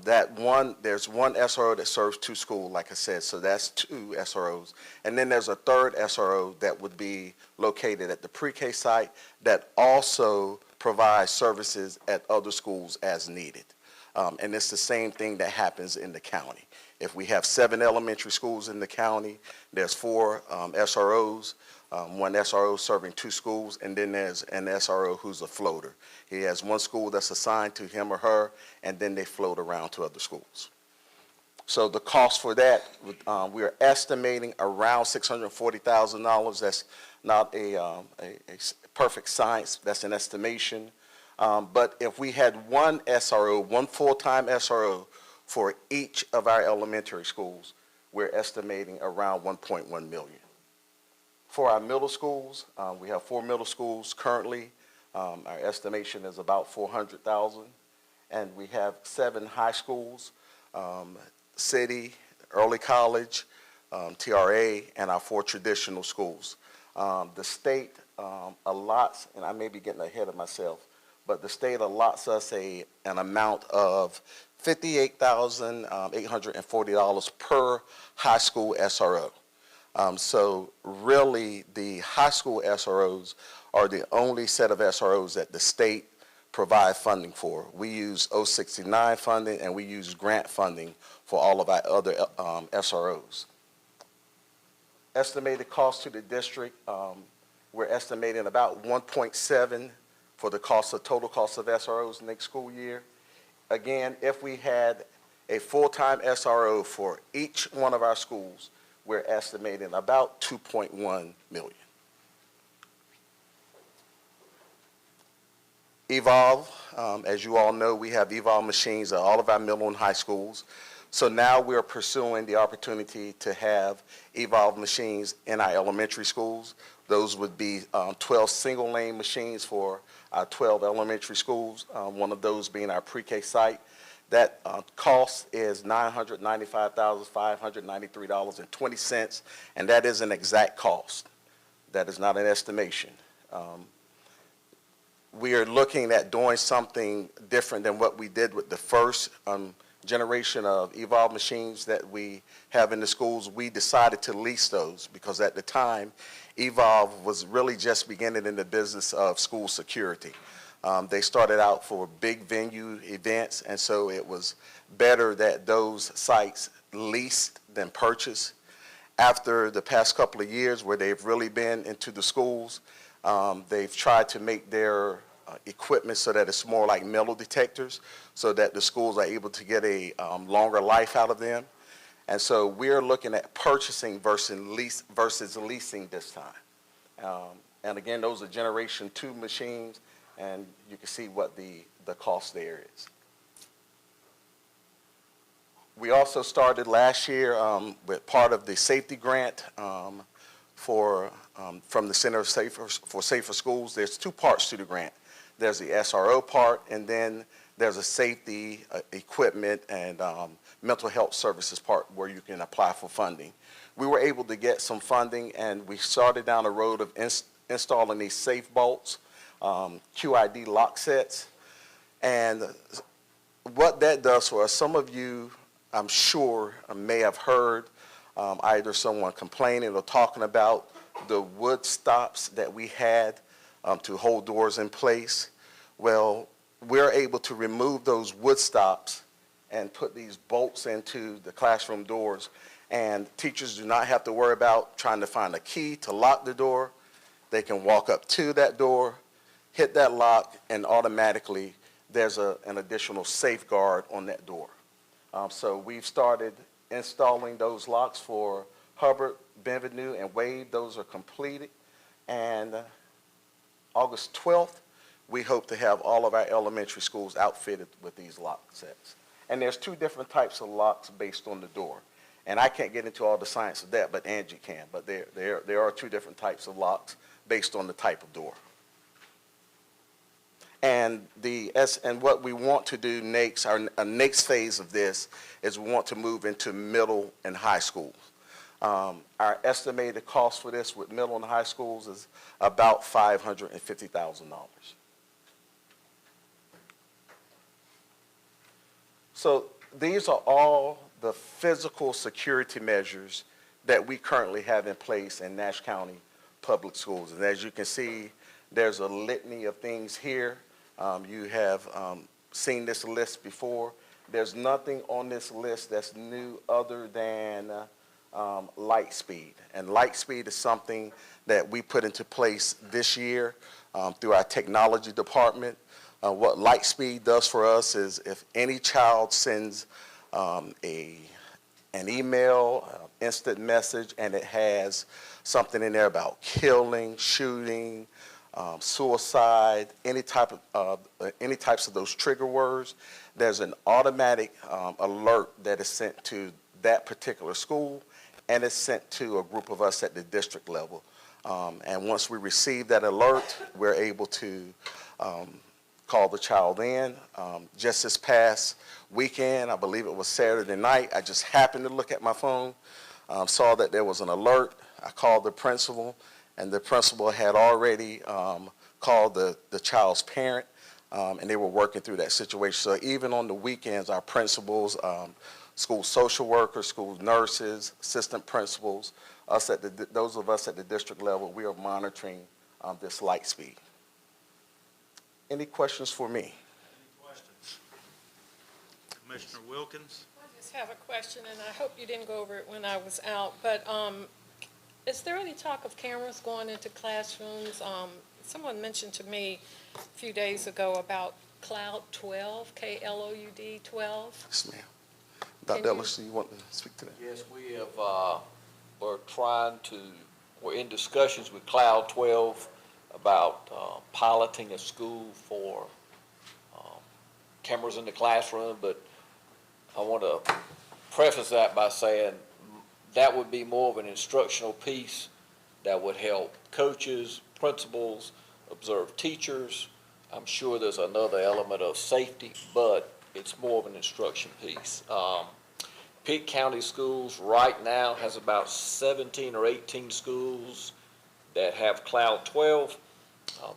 Speaker 16: There's 1 SRO that serves 2 schools, like I said, so that's 2 SROs. And then there's a 3rd SRO that would be located at the pre-K site that also provides services at other schools as needed. And it's the same thing that happens in the county. If we have 7 elementary schools in the county, there's 4 SROs, 1 SRO serving 2 schools, and then there's an SRO who's a floater. He has 1 school that's assigned to him or her, and then they float around to other schools. So the cost for that, we're estimating around $640,000. That's not a perfect science, that's an estimation. But if we had 1 SRO, 1 full-time SRO for each of our elementary schools, we're estimating around $1.1 million. For our middle schools, we have 4 middle schools currently. Our estimation is about $400,000. And we have 7 high schools, city, early college, TRA, and our 4 traditional schools. The state allots, and I may be getting ahead of myself, but the state allots us an amount of $58,840 per high school SRO. So really, the high school SROs are the only set of SROs that the state provide funding for. We use 069 funding and we use grant funding for all of our other SROs. Estimated cost to the district, we're estimating about 1.7 for the total cost of SROs next school year. Again, if we had a full-time SRO for each one of our schools, we're estimating about $2.1 million. Evolve, as you all know, we have Evolve machines at all of our middle and high schools. So now we're pursuing the opportunity to have Evolve machines in our elementary schools. Those would be 12 single-lane machines for our 12 elementary schools, one of those being our pre-K site. That cost is $995,593.20, and that is an exact cost. That is not an estimation. We are looking at doing something different than what we did with the first generation of Evolve machines that we have in the schools. We decided to lease those because at the time, Evolve was really just beginning in the business of school security. They started out for big venue events, and so it was better that those sites leased than purchased. After the past couple of years where they've really been into the schools, they've tried to make their equipment so that it's more like metal detectors so that the schools are able to get a longer life out of them. And so we're looking at purchasing versus leasing this time. And again, those are Generation 2 machines, and you can see what the cost there is. We also started last year with part of the safety grant from the Center for Safer Schools. There's 2 parts to the grant. There's the SRO part, and then there's a safety, equipment, and mental health services part where you can apply for funding. we were able to get some funding, and we started down the road of installing these safe bolts, QID lock sets. And what that does for us, some of you, I'm sure, may have heard either someone complaining or talking about the wood stops that we had to hold doors in place. Well, we're able to remove those wood stops and put these bolts into the classroom doors, and teachers do not have to worry about trying to find a key to lock the door. They can walk up to that door, hit that lock, and automatically there's an additional safeguard on that door. So we've started installing those locks for Hubbard, Benvenue, and Wade. Those are completed. And August 12th, we hope to have all of our elementary schools outfitted with these lock sets. And there's two different types of locks based on the door. And I can't get into all the science of that, but Angie can. But there are two different types of locks based on the type of door. And what we want to do next, our next phase of this, is we want to move into middle and high schools. Our estimated cost for this with middle and high schools is about $550,000. So these are all the physical security measures that we currently have in place in Nash County Public Schools. And as you can see, there's a litany of things here. You have seen this list before. There's nothing on this list that's new other than light speed. And light speed is something that we put into place this year through our technology department. What light speed does for us is if any child sends an email, instant message, and it has something in there about killing, shooting, suicide, any types of those trigger words, there's an automatic alert that is sent to that particular school, and it's sent to a group of us at the district level. And once we receive that alert, we're able to call the child in. Just this past weekend, I believe it was Saturday night, I just happened to look at my phone, saw that there was an alert. I called the principal, and the principal had already called the child's parent, and they were working through that situation. So even on the weekends, our principals, school social workers, school nurses, assistant principals, those of us at the district level, we are monitoring this light speed. Any questions for me?
Speaker 1: Any questions? Commissioner Wilkins?
Speaker 17: I just have a question, and I hope you didn't go over it when I was out, but is there any talk of cameras going into classrooms? Someone mentioned to me a few days ago about Cloud 12, K-L-O-U-D 12.
Speaker 16: Yes, ma'am. Dr. Ellis, do you want to speak to that?
Speaker 8: Yes, we have, we're in discussions with Cloud 12 about piloting a school for cameras in the classroom, but I want to preface that by saying that would be more of an instructional piece that would help coaches, principals, observe teachers. I'm sure there's another element of safety, but it's more of an instruction piece. Pitt County Schools right now has about 17 or 18 schools that have Cloud 12.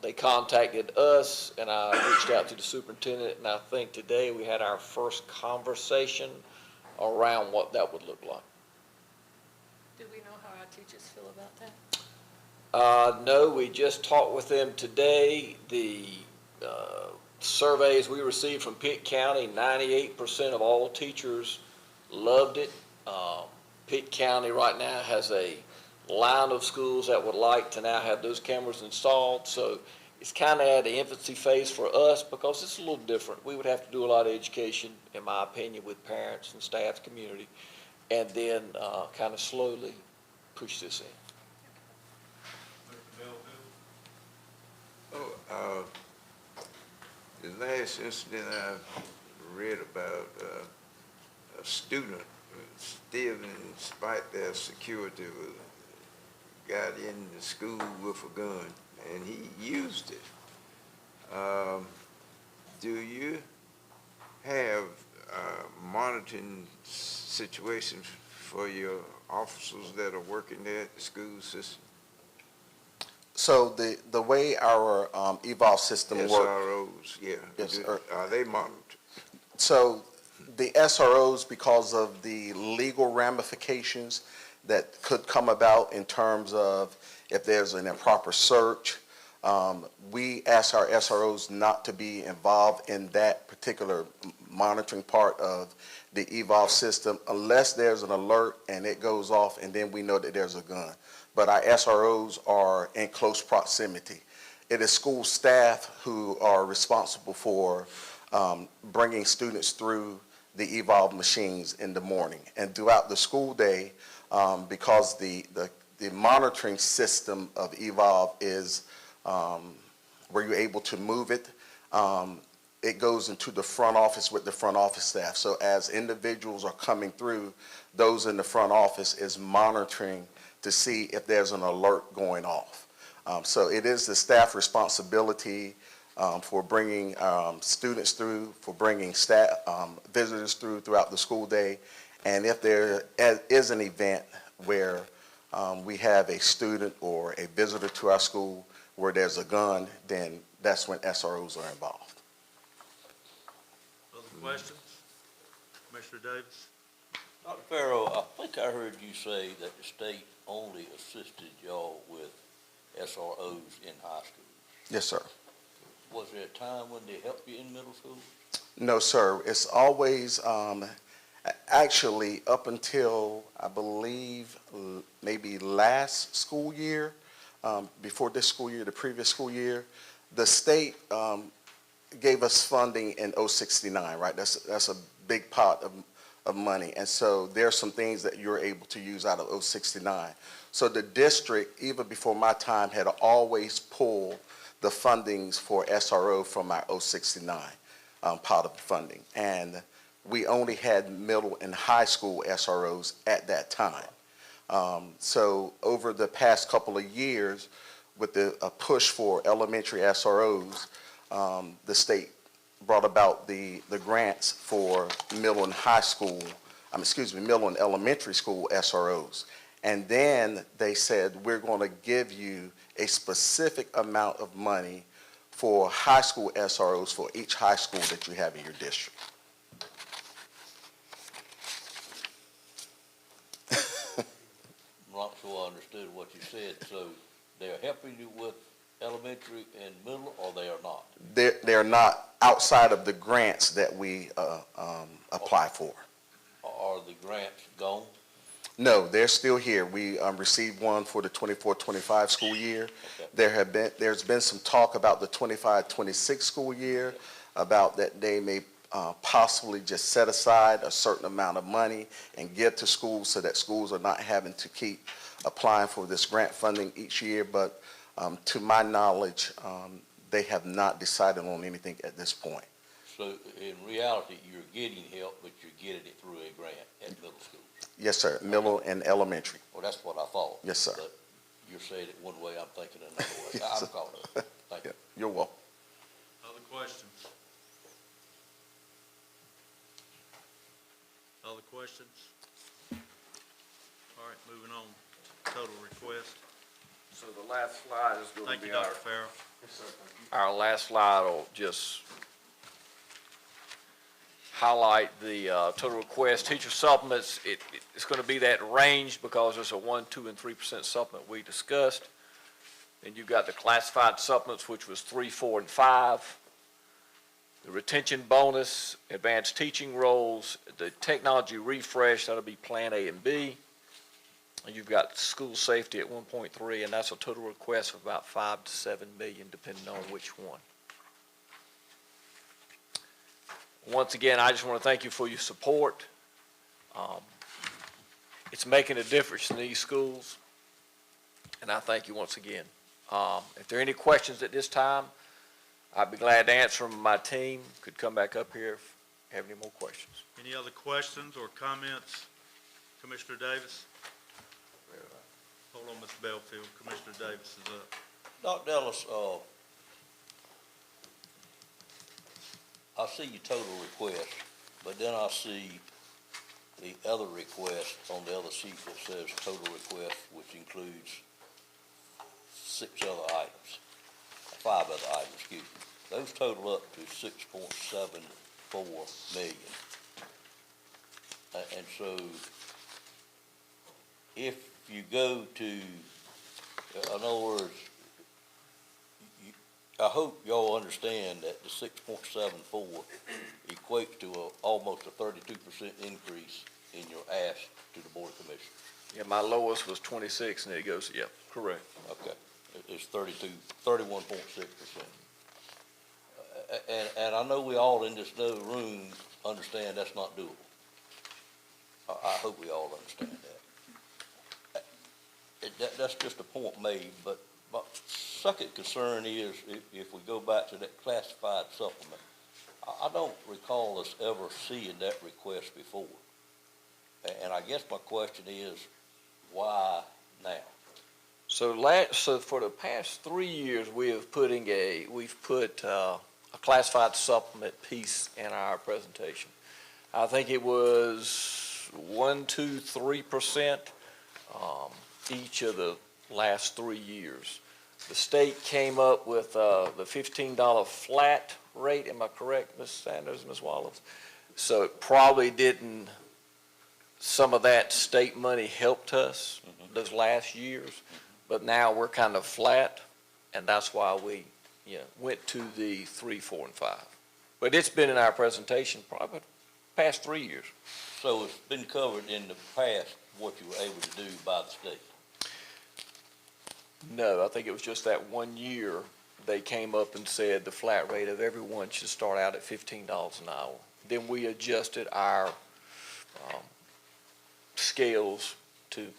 Speaker 8: They contacted us, and I reached out to the superintendent, and I think today we had our first conversation around what that would look like.
Speaker 17: Do we know how our teachers feel about that?
Speaker 8: No, we just talked with them today. The surveys we received from Pitt County, 98% of all teachers loved it. Pitt County right now has a line of schools that would like to now have those cameras installed. So it's kind of at the infancy phase for us because it's a little different. We would have to do a lot of education, in my opinion, with parents and staff, community, and then kind of slowly push this in.
Speaker 6: The last incident I read about, a student still, in spite their security, got in the school with a gun, and he used it. Do you have monitoring situations for your officers that are working there at the school system?
Speaker 16: So the way our eval system works.
Speaker 6: SROs, yeah.
Speaker 16: Yes, sir.
Speaker 6: Are they monitored?
Speaker 16: So the SROs, because of the legal ramifications that could come about in terms of if there's an improper search, we ask our SROs not to be involved in that particular monitoring part of the eval system unless there's an alert and it goes off and then we know that there's a gun. But our SROs are in close proximity. It is school staff who are responsible for bringing students through the eval machines in the morning. And throughout the school day, because the monitoring system of eval is where you're able to move it, it goes into the front office with the front office staff. So as individuals are coming through, those in the front office is monitoring to see if there's an alert going off. So it is the staff responsibility for bringing students through, for bringing staff, visitors throughout the school day. And if there is an event where we have a student or a visitor to our school where there's a gun, then that's when SROs are involved.
Speaker 1: Other questions? Commissioner Davis?
Speaker 7: Dr. Farrow, I think I heard you say that the state only assisted y'all with SROs in high school.
Speaker 16: Yes, sir.
Speaker 7: Was there a time when they helped you in middle school?
Speaker 16: No, sir. It's always, actually, up until, I believe, maybe last school year, before this school year, the previous school year, the state gave us funding in 069, right? That's a big pot of money. And so there are some things that you're able to use out of 069. So the district, even before my time, had always pulled the fundings for SRO from our 069 pot of funding. And we only had middle and high school SROs at that time. So over the past couple of years, with a push for elementary SROs, the state brought about the grants for middle and high school, middle and elementary school SROs. And then they said, we're going to give you a specific amount of money for high school SROs for each high school that you have in your district.
Speaker 7: I'm not sure I understood what you said. So they're helping you with elementary and middle, or they are not?
Speaker 16: They're not outside of the grants that we apply for.
Speaker 7: Are the grants gone?
Speaker 16: No, they're still here. We received one for the 24-25 school year.
Speaker 7: Okay.
Speaker 16: There's been some talk about the 25-26 school year, about that they may possibly just set aside a certain amount of money and give to schools so that schools are not having to keep applying for this grant funding each year. But to my knowledge, they have not decided on anything at this point.
Speaker 7: So in reality, you're getting help, but you're getting it through a grant at middle school?
Speaker 16: Yes, sir. Middle and elementary.
Speaker 7: Well, that's what I thought.
Speaker 16: Yes, sir.
Speaker 7: But you're saying it one way, I'm thinking another way.
Speaker 16: Yes,
Speaker 7: I'm
Speaker 16: sir.
Speaker 7: caught up. Thank you.
Speaker 16: You're welcome.
Speaker 1: Other questions? Other questions? All right, moving on. Total request.
Speaker 8: So the last slide is going
Speaker 1: Thank
Speaker 8: to
Speaker 1: you,
Speaker 8: be
Speaker 1: Dr. Farrell.
Speaker 8: our last slide will just highlight the total request. Teacher supplements, it's going to be that range because there's a 1%, 2%, and 3% supplement we discussed. Then you've got the classified supplements, which was 3, 4, and 5. The retention bonus, advanced teaching roles, the technology refresh, that'll be Plan A and B. And you've got school safety at 1.3, and that's a total request of about 5 to 7 million, depending on which one. Once again, I just want to thank you for your support. It's making a difference in these schools, and I thank you once again. If there are any questions at this time, I'd be glad to answer them. My team could come back up here if you have any more questions.
Speaker 1: Any other questions or comments? Commissioner Davis? Hold on, Mr. Belfield. Commissioner Davis is up.
Speaker 7: Dr. Ellis, I see your total request, but then I see the other request on the other sheet that says total request, which includes 5 other items, excuse me. Those total up to 6.74 million. And so if you go to, in other words, I hope y'all understand that the 6.74 equates to almost a 32% increase in your ask to the Board of Commissioners.
Speaker 8: Yeah, my lowest was 26, and it goes, yeah, correct.
Speaker 7: Okay, it's 31.6%. And I know we all in this room understand that's not doable. I hope we all understand that. That's just a point made, but my second concern is if we go back to that classified supplement, I don't recall us ever seeing that request before. And I guess my question is, why now?
Speaker 8: So for the past 3 years, we've put a classified supplement piece in our presentation. I think it was 1%, 2%, 3% each of the last 3 years. The state came up with the $15 flat rate. Am I correct, Ms. Sanders, Ms. Wallace? So it probably didn't. Some of that state money helped us those last years, but now we're kind of flat, and that's why we went to the 3, 4, and 5. But it's been in our presentation probably the past 3 years.
Speaker 7: So it's been covered in the past what you were able to do by the state?
Speaker 8: No, I think it was just that 1 year they came up and said the flat rate of everyone should start out at $15 an hour. Then we adjusted our scales to,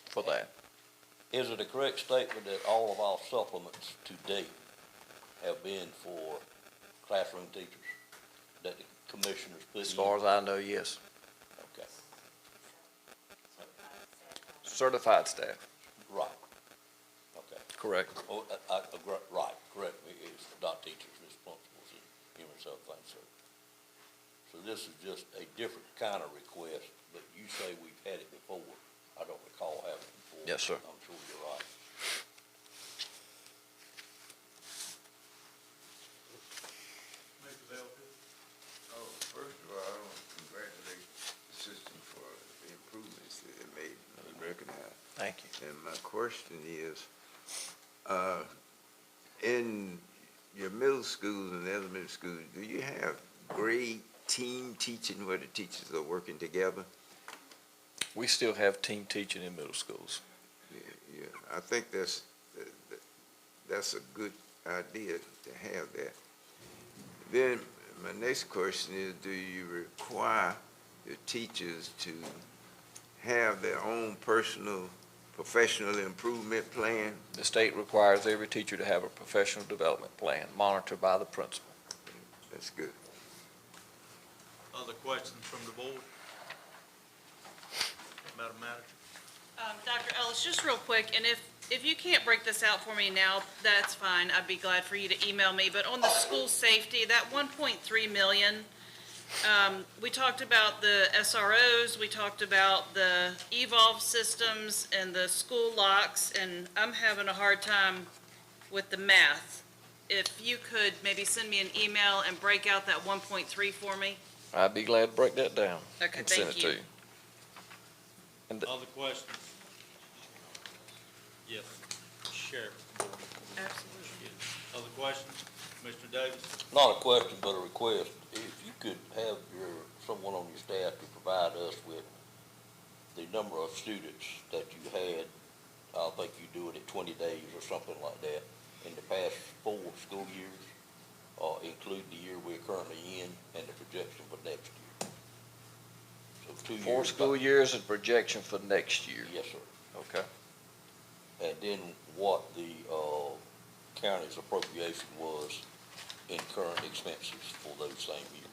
Speaker 8: for that.
Speaker 7: Is it a correct statement that all of our supplements to date have been for classroom teachers that the commissioners put in?
Speaker 8: As far as I know, yes.
Speaker 7: Okay.
Speaker 8: Certified staff.
Speaker 7: Right. Okay.
Speaker 8: Correct.
Speaker 7: Oh, right, correct me, it's not teachers, it's principals and human service things, sir. So this is just a different kind of request, but you say we've had it before. I don't recall having it before.
Speaker 8: Yes, sir.
Speaker 7: I'm sure you're right.
Speaker 6: Oh, first of all, I want to congratulate the system for the improvements that it made. I recognize.
Speaker 8: Thank you.
Speaker 6: And my question is, in your middle schools and elementary schools, do you have grade team teaching where the teachers are working together?
Speaker 8: We still have team teaching in middle schools.
Speaker 6: Yeah, I think that's a good idea to have that. Then my next question is, do you require the teachers to have their own personal professional improvement plan?
Speaker 8: The state requires every teacher to have a professional development plan monitored by the principal.
Speaker 6: That's good.
Speaker 1: Other questions from the board? Madam Manager?
Speaker 18: Dr. Ellis, just real quick, and if you can't break this out for me now, that's fine. I'd be glad for you to email me. But on the school safety, that 1.3 million, we talked about the SROs, we talked about the evolve systems and the school locks, and I'm having a hard time with the math. If you could maybe send me an email and break out that 1.3 for me.
Speaker 8: I'd be glad to break that down.
Speaker 18: Okay,
Speaker 8: and send
Speaker 18: thank
Speaker 8: it to
Speaker 18: you.
Speaker 8: you. And
Speaker 1: Other questions? Yes, Sheriff.
Speaker 18: Absolutely.
Speaker 1: Yes. Other questions? Commissioner Davis?
Speaker 7: Not a question, but a request. If you could have someone on your staff to provide us with the number of students that you had, I think you do it at 20 days or something like that, in the past 4 school years, including the year we're currently in and the projection for next year. So 2 years.
Speaker 8: 4 school years and projection for next year.
Speaker 7: Yes, sir.
Speaker 8: Okay.
Speaker 7: And then what the county's appropriation was in current expenses for those same years.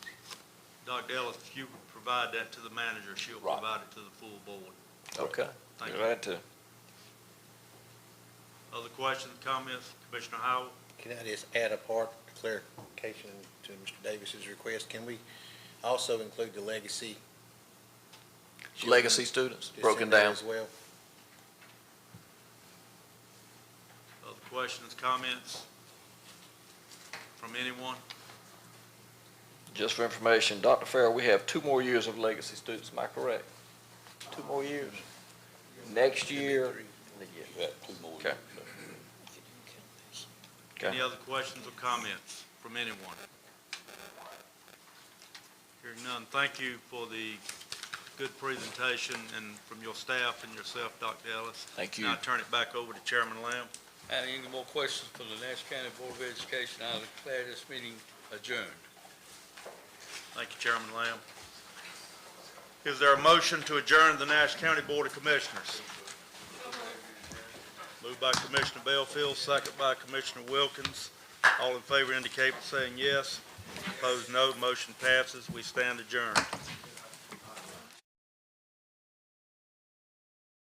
Speaker 1: Dr. Ellis, if you provide that to the manager, she'll
Speaker 7: Right.
Speaker 1: provide it to the full board.
Speaker 8: Okay.
Speaker 1: Thank you.
Speaker 8: Glad to.
Speaker 1: Other questions, comments? Commissioner Howell?
Speaker 11: Can I just add a part of clarification to Mr. Davis's request? Can we also include the legacy.
Speaker 8: Legacy students,
Speaker 11: Just
Speaker 8: broken
Speaker 11: in there
Speaker 8: down.
Speaker 11: as well.
Speaker 1: Other questions, comments from anyone?
Speaker 8: Just for information, Dr. Farrell, we have 2 more years of legacy students, am I correct? 2 more years? Next year,
Speaker 7: Yeah, 2 more.
Speaker 8: Okay. Okay.
Speaker 1: Any other questions or comments from anyone? Hearing none, thank you for the good presentation and from your staff and yourself, Dr. Ellis.
Speaker 8: Thank you.
Speaker 1: Now I turn it back over to Chairman Lamb.
Speaker 2: Any more questions for the Nash County Board of Education? I'll declare this meeting adjourned.
Speaker 1: Thank you, Chairman Lamb. Is there a motion to adjourn the Nash County Board of Commissioners? Moved by Commissioner Belfield, second by Commissioner Wilkins. All in favor indicate by saying yes. Opposed, no. Motion passes. We stand adjourned.